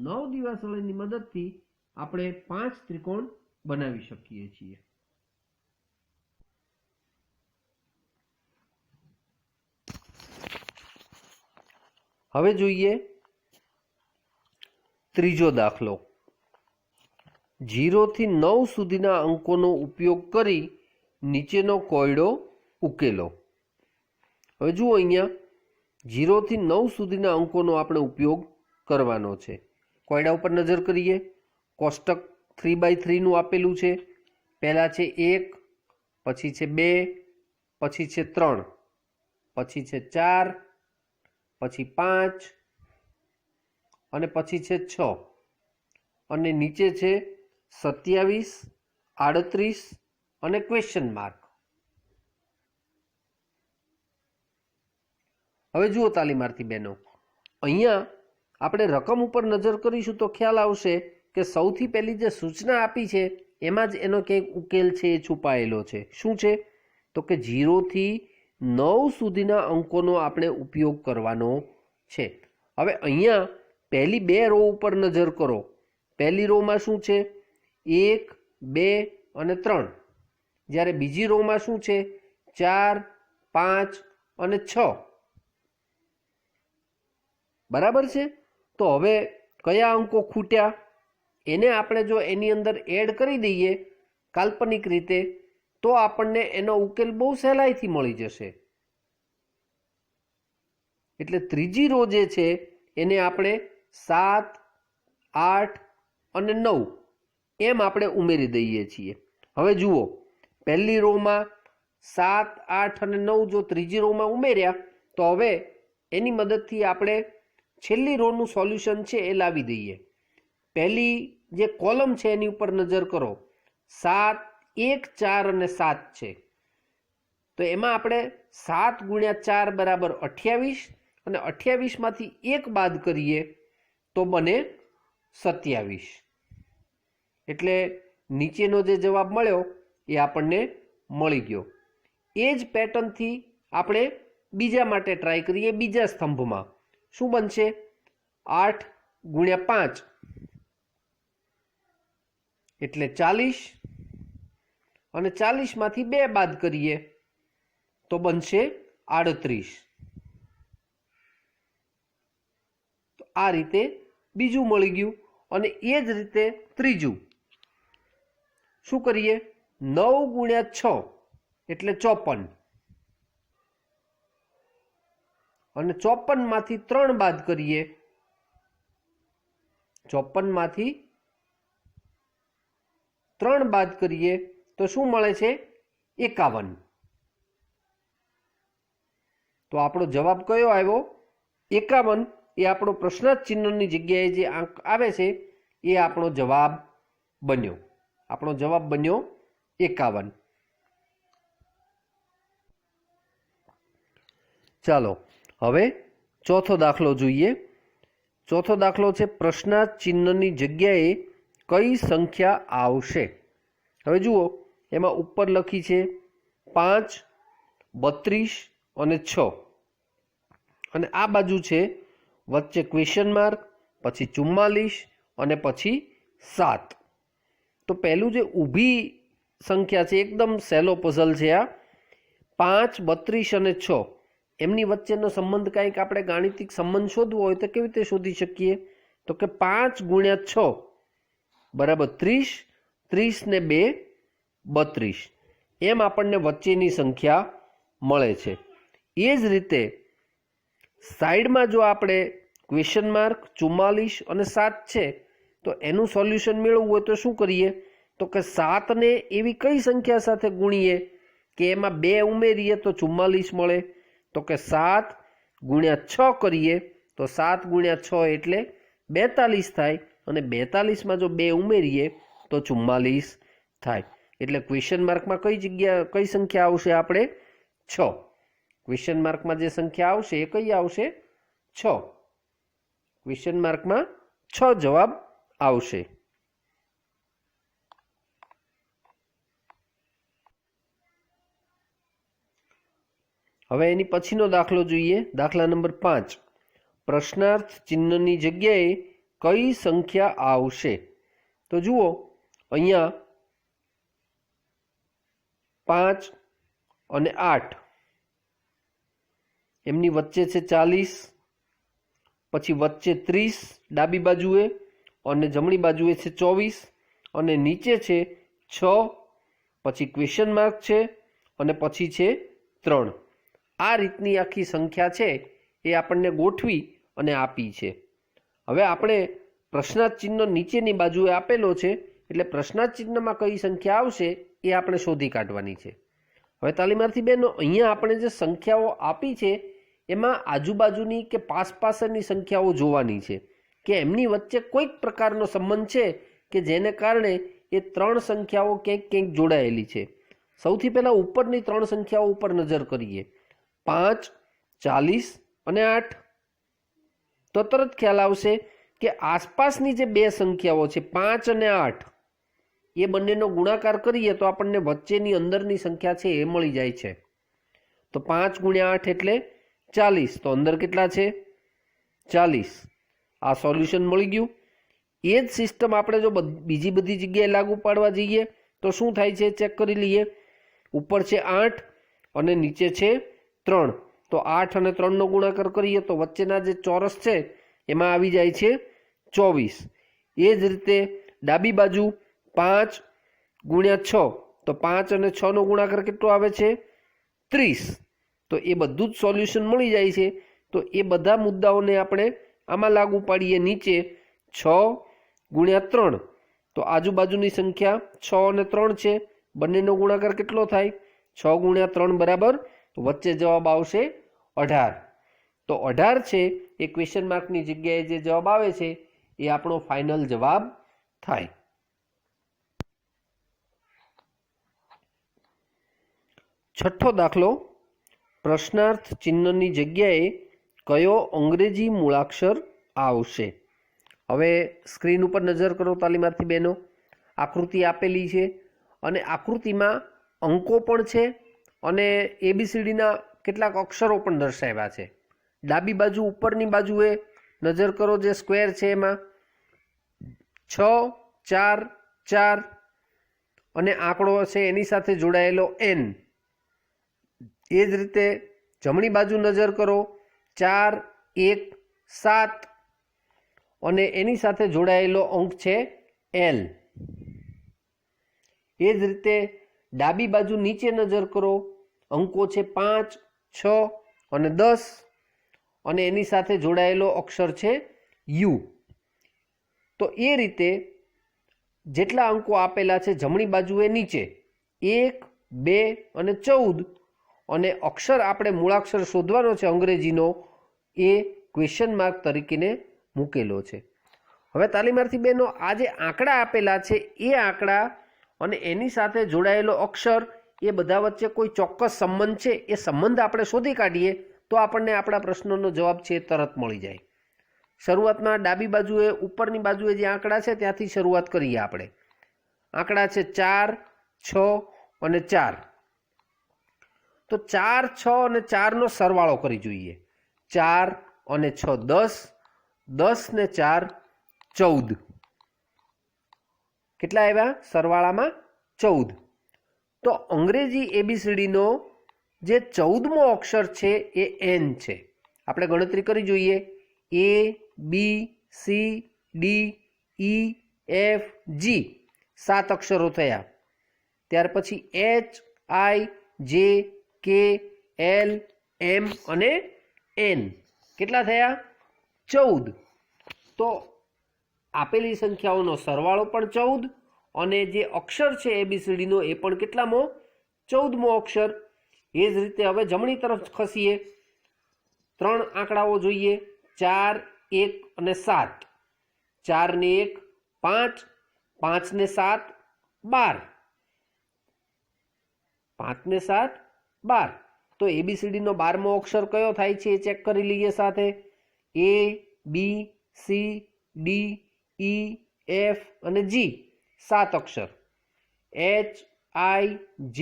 9 દિવાસળીની મદદથી આપણે 5 ત્રિકોણ બનાવી શકીએ છીએ. હવે જોઈએ ત્રીજો દાખલો. 0 થી 9 સુધીના અંકોનો ઉપયોગ કરી નીચેનો કોયડો ઉકેલો. હવે જુઓ, અહીંયા 0 થી 9 સુધીના અંકોનો આપણે ઉપયોગ કરવાનો છે. કોયડા ઉપર નજર કરીએ. કોષ્ટક 3x3 નું આપેલું છે. પહેલા છે 1, પછી છે 2, પછી છે 3, પછી છે 4, પછી 5 અને પછી છે 6 અને નીચે છે 27, 38 અને ક્વેશ્ચન માર્ક. હવે જુઓ તાલીમાર્થી બહેનો, અહીંયા આપણે રકમ ઉપર નજર કરીશું તો ખ્યાલ આવશે કે સૌથી પહેલી જે સૂચના આપી છે એમાં જ એનો કંઈક ઉકેલ છે એ છુપાયેલો છે. શું છે? તો કે 0 થી 9 સુધીના અંકોનો આપણે ઉપયોગ કરવાનો છે. હવે અહીંયા પહેલી 2 રો ઉપર નજર કરો. પહેલી રોમાં શું છે? 1, 2 અને 3. જ્યારે બીજી રોમાં શું છે? 4, 5 અને 6. બરાબર છે? તો હવે કયા અંકો ખૂટ્યા એને આપણે જો એની અંદર એડ કરી દઈએ કાલ્પનિક રીતે તો આપણને એનો ઉકેલ બહુ સહેલાઈથી મળી જશે. એટલે ત્રીજી રો જે છે એને આપણે 7, 8 અને 9 એમ આપણે ઉમેરી દઈએ છીએ. હવે જુઓ, પહેલી રોમાં 7, 8 અને 9 જો ત્રીજી રોમાં ઉમેર્યા તો હવે એની મદદથી આપણે છેલ્લી રોનું સોલ્યુશન છે એ લાવી દઈએ. પહેલી જે કોલમ છે એની ઉપર નજર કરો. 7, 1, 4 અને 7 છે. તો એમાં આપણે 7 ગુણ્યા 4 બરાબર 28 અને 28 માંથી 1 બાદ કરીએ તો બને 27. એટલે નીચેનો જે જવાબ મળ્યો એ આપણને મળી ગયો. એ જ પેટર્નથી આપણે બીજા માટે ટ્રાય કરીએ. બીજા સ્તંભમાં શું બનશે? 8 ગુણ્યા 5 એટલે 40 અને 40માંથી 2 બાદ કરીએ તો બનશે 38। તો આ રીતે બીજું મળી ગયું। અને એ જ રીતે ત્રીજું શું કરીએ, 9 ગુણ્યા 6 એટલે 54 અને 54માંથી 3 બાદ કરીએ, 54માંથી 3 બાદ કરીએ તો શું મળે છે, 51। તો આપણો જવાબ કયો આવ્યો, 51। એ આપણો પ્રશ્નાર્થ ચિહ્નની જગ્યાએ જે આંક આવે છે એ આપણો જવાબ બન્યો। આપણો જવાબ બન્યો 51। ચાલો હવે ચોથો દાખલો જોઈએ। ચોથો દાખલો છે પ્રશ્નાર્થ ચિહ્નની જગ્યાએ કઈ સંખ્યા આવશે। હવે જુઓ, એમાં ઉપર લખી છે 5, 32 અને 6 અને આ બાજુ છે વચ્ચે ક્વેશ્ચન માર્ક, પછી 44 અને પછી 7। તો પહેલું જે ઊભી સંખ્યા છે એકદમ સહેલો પઝલ છે આ 5, 32 અને 6 એમની વચ્ચેનો સંબંધ કાંઈક આપણે ગાણિતિક સંબંધ શોધવો હોય તો કેવી રીતે શોધી શકીએ, તો કે 5 ગુણ્યા 6 બરાબર 30, 30 ને 2 32 એમ આપણને વચ્ચેની સંખ્યા મળે છે। એ જ રીતે સાઈડમાં જો આપણે ક્વેશ્ચન માર્ક 44 અને 7 છે તો એનું સોલ્યુશન મેળવવું હોય તો શું કરીએ, તો કે 7ને એવી કઈ સંખ્યા સાથે ગુણીએ કે એમાં 2 ઉમેરીએ તો 44 મળે, તો કે 7 ગુણ્યા 6 કરીએ તો 7 ગુણ્યા 6 એટલે 42 થાય અને 42માં જો 2 ઉમેરીએ તો 44 થાય। એટલે ક્વેશ્ચન માર્કમાં કઈ સંખ્યા આવશે, આપણે 6। ક્વેશ્ચન માર્કમાં જે સંખ્યા આવશે એ કઈ આવશે, 6। ક્વેશ્ચન માર્કમાં 6 જવાબ આવશે। હવે એની પછીનો દાખલો જોઈએ, દાખલા નંબર 5। પ્રશ્નાર્થ ચિહ્નની જગ્યાએ કઈ સંખ્યા આવશે। તો જુઓ, અહીંયા 5 અને 8 એમની વચ્ચે છે 40, પછી વચ્ચે 30 ડાબી બાજુએ અને જમણી બાજુએ છે 24 અને નીચે છે 6, પછી ક્વેશ્ચન માર્ક છે અને પછી છે 3। આ રીતની આખી સંખ્યા છે એ આપણને ગોઠવી અને આપી છે। હવે આપણે પ્રશ્નાર્થ ચિહ્ન નીચેની બાજુએ આપેલો છે એટલે પ્રશ્નાર્થ ચિહ્નમાં કઈ સંખ્યા આવશે એ આપણે શોધી કાઢવાની છે। હવે તાલીમાર્થી બહેનો, અહીંયા આપણે જે સંખ્યાઓ આપી છે એમાં આજુબાજુની કે પાસની સંખ્યાઓ જોવાની છે કે એમની વચ્ચે કોઈક પ્રકારનો સંબંધ છે કે જેને કારણે એ 3 સંખ્યાઓ ક્યાંક જોડાયેલી છે। સૌથી પહેલાં ઉપરની 3 સંખ્યાઓ ઉપર નજર કરીએ, 5, 40 અને 8। તો તરત ખ્યાલ આવશે કે આસપાસની જે 2 સંખ્યાઓ છે 5 અને 8 એ બંનેનો ગુણાકાર કરીએ તો આપણને વચ્ચેની અંદરની સંખ્યા છે એ મળી જાય છે। તો 5 ગુણ્યા 8 એટલે 40, તો અંદર કેટલા છે, 40। આ સોલ્યુશન મળી ગયું। એ જ સિસ્ટમ આપણે જો બીજી બધી જગ્યાએ લાગુ પાડવા જઈએ તો શું થાય છે, ચેક કરી લઈએ। ઉપર છે 8 અને નીચે છે 3, તો 8 અને 3નો ગુણાકાર કરીએ તો વચ્ચેના જે ચોરસ છે એમાં આવી જાય છે 24। એ જ રીતે ડાબી બાજુ 5 ગુણ્યા 6, તો 5 અને 6નો ગુણાકાર કેટલો આવે છે, 30। તો એ બધું જ સોલ્યુશન મળી જાય છે। તો એ બધા મુદ્દાઓને આપણે આમાં લાગુ પાડીએ નીચે 6 ગુણ્યા 3, તો આજુબાજુની સંખ્યા 6 અને 3 છે, બંનેનો ગુણાકાર કેટલો થાય, 6 ગુણ્યા 3 બરાબર, તો વચ્ચે જવાબ આવશે 18। તો 18 છે એ ક્વેશ્ચન માર્કની જગ્યાએ જે જવાબ આવે છે એ આપણો ફાઇનલ જવાબ થાય। છઠ્ઠો દાખલો, પ્રશ્નાર્થ ચિહ્નની જગ્યાએ કયો અંગ્રેજી મૂળાક્ષર આવશે। હવે સ્ક્રીન ઉપર નજર કરો તાલીમાર્થી બહેનો, આકૃતિ આપેલી છે અને આકૃતિમાં અંકો પણ છે અને ABCDના કેટલાક અક્ષરો પણ દર્શાવ્યા છે। ડાબી બાજુ ઉપરની બાજુએ નજર કરો, જે સ્ક્વેર છે એમાં 6, 4, 4 અને આંકડો છે એની સાથે જોડાયેલો n. એ જ રીતે જમણી બાજુ નજર કરો, 4, 1, 7 અને એની સાથે જોડાયેલો અંક છે l. એ જ રીતે ડાબી બાજુ નીચે નજર કરો, અંકો છે 5, 6 અને 10 અને એની સાથે જોડાયેલો અક્ષર છે u. તો એ રીતે જેટલા અંકો આપેલા છે જમણી બાજુએ નીચે 1, 2 અને 14 અને અક્ષર આપણે મૂળાક્ષર શોધવાનો છે અંગ્રેજીનો, એ ક્વેશ્ચન માર્ક તરીકેને મૂકેલો છે. હવે તાલીમાર્થી બહેનો આ જે આંકડા આપેલા છે એ આંકડા અને એની સાથે જોડાયેલો અક્ષર એ બધા વચ્ચે કોઈ ચોક્કસ સંબંધ છે, એ સંબંધ આપણે શોધી કાઢીએ તો આપણને આપણા પ્રશ્નોનો જવાબ છે એ તરત મળી જાય. શરૂઆતમાં ડાબી બાજુએ ઉપરની બાજુએ જે આંકડા છે ત્યાંથી શરૂઆત કરીએ આપણે. આંકડા છે 4, 6 અને 4. તો 4, 6 અને 4નો સરવાળો કરી જોઈએ. 4 અને 6 10, 10 ને 4 14. કેટલા આવ્યા સરવાળામાં? 14. તો અંગ્રેજી એબીસીડીનો જે 14મો અક્ષર છે એ એન છે. આપણે ગણતરી કરી જોઈએ. A, B, C, D, E, F, G 7 અક્ષરો થયા. ત્યાર પછી H, I, J, K, L, M અને N કેટલા થયા? 14. તો આપેલી સંખ્યાઓનો સરવાળો પણ 14 અને જે અક્ષર છે એબીસીડીનો એ પણ કેટલામો? 14મો અક્ષર. એ જ રીતે હવે જમણી તરફ ખસીએ, 3 આંકડાઓ જોઈએ, 4, 1 અને 7. 4 ને 1 5, 5 ને 7 12, 5 ને 7 12. તો એબીસીડીનો 12મો અક્ષર કયો થાય છે એ ચેક કરી લઈએ સાથે. A, B, C, D, E, F અને G 7 Akshar. H, I, J,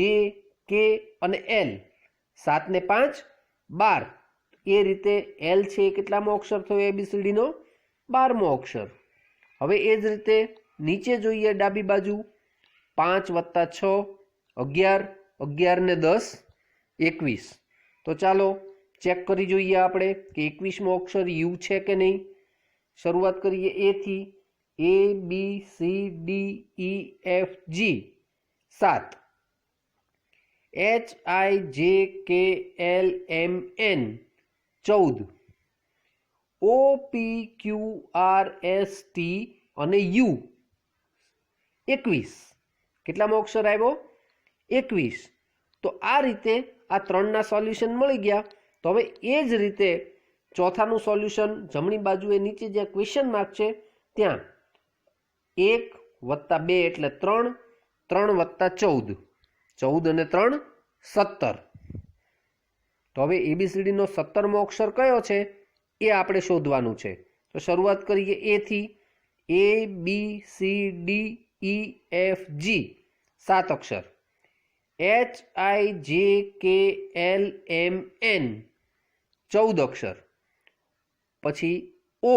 K અને L 7 ને 5 12. એ રીતે L છે એ કેટલામો અક્ષર થયો એબીસીડીનો? 12મો અક્ષર. હવે એ જ રીતે નીચે જોઈએ ડાબી બાજુ, 5 + 6 11, 11 ને 10 21. તો ચાલો ચેક કરી જોઈએ આપણે કે 21મો અક્ષર યુ છે કે નહીં. શરૂઆત કરીએ એ થી. A, B, C, D, E, F, G 7. H, I, J, K, L, M, N 14. O, P, Q, R, S, T અને U 21. કેટલામો અક્ષર આવ્યો? 21. તો આ રીતે આ 3ના સોલ્યુશન મળી ગયા. તો હવે એ જ રીતે ચોથાનું સોલ્યુશન જમણી બાજુએ નીચે જે ક્વેશ્ચન માર્ક છે ત્યાં 1 + 2 એટલે 3, 3 + 14, 14 અને 3 17. તો હવે એબીસીડીનો 17મો અક્ષર કયો છે એ આપણે શોધવાનું છે. તો શરૂઆત કરીએ એ થી. A, B, C, D, E, F, G 7 Akshar. H, I, J, K, L, M, N 14 અક્ષર. પછી O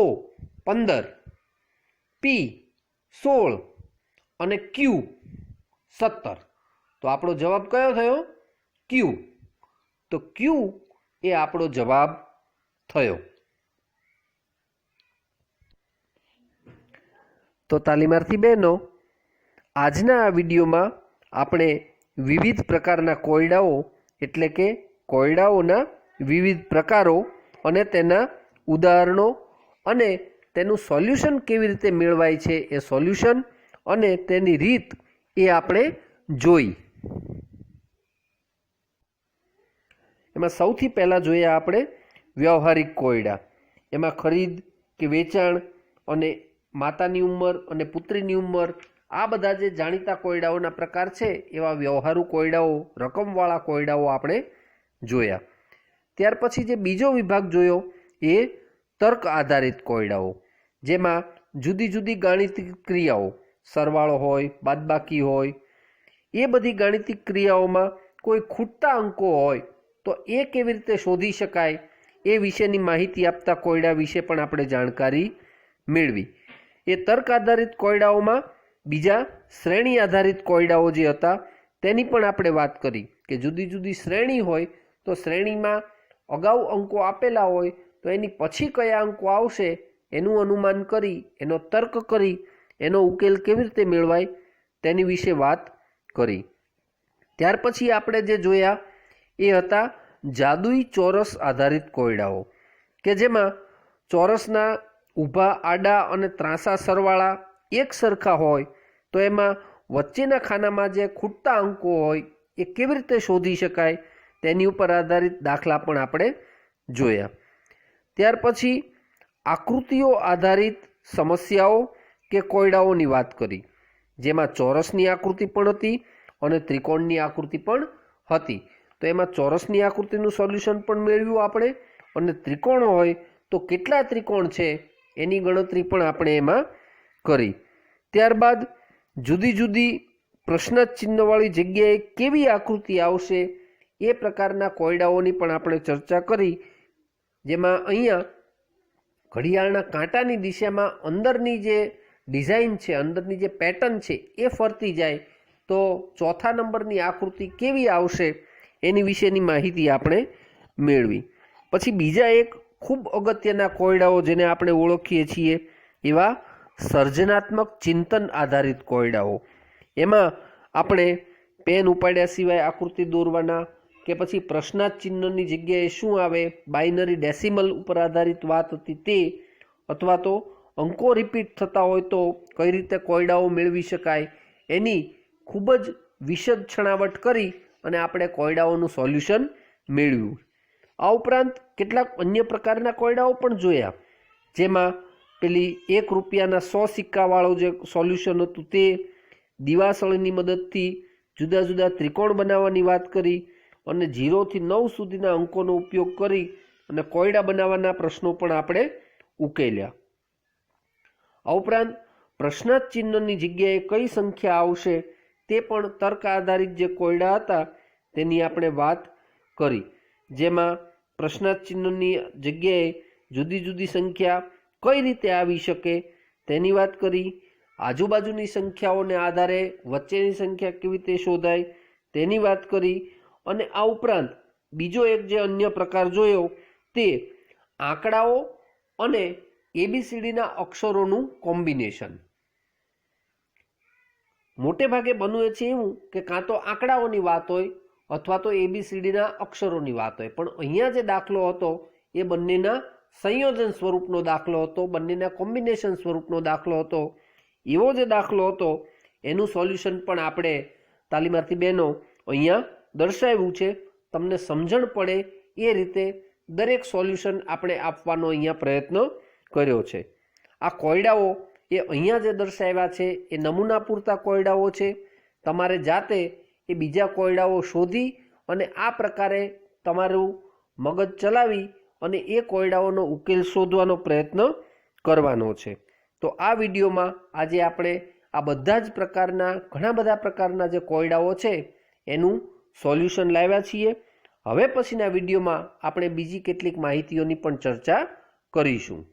15, P 16 અને Q 17. તો આપણો જવાબ કયો થયો? Q. તો Q એ આપણો જવાબ થયો. તો તાલીમાર્થી બહેનો, આજના આ વિડીયોમાં આપણે વિવિધ પ્રકારના કોયડાઓ એટલે કે કોયડાઓના વિવિધ પ્રકારો અને તેના ઉદાહરણો અને તેનું સોલ્યુશન કેવી રીતે મેળવાય છે એ સોલ્યુશન અને તેની રીત એ આપણે જોઈ. એમાં સૌથી પહેલાં જોઈએ આપણે વ્યવહારિક કોયડા. એમાં ખરીદ કે વેચાણ અને માતાની ઉંમર અને પુત્રીની ઉંમર આ બધા જે જાણીતા કોયડાઓના પ્રકાર છે એવા વ્યવહારુ કોયડાઓ, રકમવાળા કોયડાઓ આપણે જોયા. ત્યાર પછી જે બીજો વિભાગ જોયો એ તર્ક આધારિત કોયડાઓ, જેમાં જુદી જુદી ગાણિતિક ક્રિયાઓ, સરવાળો હોય, બાદબાકી હોય, એ બધી ગાણિતિક ક્રિયાઓમાં કોઈ ખૂટતા અંકો હોય તો એ કેવી રીતે શોધી શકાય એ વિશેની માહિતી આપતા કોયડા વિશે પણ આપણે જાણકારી મેળવી. એ તર્ક આધારિત કોયડાઓમાં બીજા શ્રેણી આધારિત કોયડાઓ જે હતા તેની પણ આપણે વાત કરી કે જુદી જુદી શ્રેણી હોય તો શ્રેણીમાં અગાઉ અંકો આપેલા હોય તો એની પછી કયા અંકો આવશે એનું અનુમાન કરી, એનો તર્ક કરી, એનો ઉકેલ કેવી રીતે મેળવાય તેની વિશે વાત કરી. ત્યાર પછી આપણે જે જોયા એ હતા જાદુઈ ચોરસ આધારિત કોયડાઓ કે જેમાં ચોરસના ઊભા, આડા અને ત્રાંસા સરવાળા એક સરખા હોય તો એમાં વચ્ચેના ખાનામાં જે ખૂટતા અંકો હોય એ કેવી રીતે શોધી શકાય તેની ઉપર આધારિત દાખલા પણ આપણે જોયા. ત્યાર પછી આકૃતિઓ આધારિત સમસ્યાઓ કે કોયડાઓની વાત કરી જેમાં ચોરસની આકૃતિ પણ હતી અને ત્રિકોણની આકૃતિ પણ હતી. તો એમાં ચોરસની આકૃતિનું સોલ્યુશન પણ મેળવ્યું આપણે અને ત્રિકોણ હોય તો કેટલા ત્રિકોણ છે એની ગણતરી પણ આપણે એમાં કરી. ત્યારબાદ જુદી જુદી પ્રશ્ન ચિહ્નવાળી જગ્યાએ કેવી આકૃતિ આવશે એ પ્રકારના કોયડાઓની પણ આપણે ચર્ચા કરી જેમાં અહીંયા ઘડિયાળના કાંટાની દિશામાં અંદરની જે ડિઝાઇન છે, અંદરની જે પેટર્ન છે એ ફરતી જાય તો ચોથા નંબરની આકૃતિ કેવી આવશે એની વિશેની માહિતી આપણે મેળવી. પછી બીજા એક ખૂબ અગત્યના કોયડાઓ જેને આપણે ઓળખીએ છીએ એવા સર્જનાત્મક ચિંતન આધારિત કોયડાઓ. એમાં આપણે પેન ઉપાડ્યા સિવાય આકૃતિ દોરવાના કે પછી પ્રશ્નાર્થ ચિહ્નની જગ્યાએ શું આવે, બાઇનરી ડેસિમલ ઉપર આધારિત વાત હતી તે, અથવા તો અંકો રિપીટ થતા હોય તો કઈ રીતે કોયડાઓ મેળવી શકાય એની ખૂબ જ વિશદ છણાવટ કરી અને આપણે કોયડાઓનું સોલ્યુશન મેળવ્યું. આ ઉપરાંત કેટલાક અન્ય પ્રકારના કોયડાઓ પણ જોયા જેમાં પેલી 1 રૂપિયાના 100 સિક્કાવાળું જે સોલ્યુશન હતું તે, દિવાસળીની મદદથી જુદા જુદા ત્રિકોણ બનાવવાની વાત કરી અને 0 થી 9 સુધીના અંકોનો ઉપયોગ કરી અને કોયડા બનાવવાના પ્રશ્નો પણ આપણે ઉકેલ્યા. આ ઉપરાંત પ્રશ્નાર્થ ચિહ્નની જગ્યાએ કઈ સંખ્યા આવશે તે પણ તર્ક આધારિત જે કોયડા હતા તેની આપણે વાત કરી જેમાં પ્રશ્નાર્થ ચિહ્નની જગ્યાએ જુદી જુદી સંખ્યા કઈ રીતે આવી શકે તેની વાત કરી. આજુબાજુની સંખ્યાઓને આધારે વચ્ચેની સંખ્યા કેવી રીતે શોધાય તેની વાત કરી અને આ ઉપરાંત બીજો એક જે અન્ય પ્રકાર જોયો તે આંકડાઓ અને ABCDના અક્ષરોનું કોમ્બિનેશન. મોટે ભાગે બનવું છે એવું કે કાં તો આંકડાઓની વાત હોય અથવા તો ABCDના અક્ષરોની વાત હોય, પણ અહીંયા જે દાખલો હતો એ બંનેના સંયોજન સ્વરૂપનો દાખલો હતો, બંનેના કોમ્બિનેશન સ્વરૂપનો દાખલો હતો. એવો જે દાખલો હતો એનું સોલ્યુશન પણ આપણે તાલીમાર્થી બહેનો અહીંયા દર્શાવ્યું છે. તમને સમજણ પડે એ રીતે દરેક સોલ્યુશન આપણે આપવાનો અહીંયા પ્રયત્ન કર્યો છે. આ કોયડાઓ એ અહીંયા જે દર્શાવ્યા છે એ નમૂના પૂરતા કોયડાઓ છે. તમારે જાતે એ બીજા કોયડાઓ શોધી અને આ પ્રકારે તમારું મગજ ચલાવી અને એ કોયડાઓનો ઉકેલ શોધવાનો પ્રયત્ન કરવાનો છે. તો આ વિડીયોમાં આજે આપણે આ બધા જ પ્રકારના ઘણા બધા પ્રકારના જે કોયડાઓ છે એનું સોલ્યુશન લાવ્યા છીએ. હવે પછીના વિડીયોમાં આપણે બીજી કેટલીક માહિતીઓની પણ ચર્ચા કરીશું.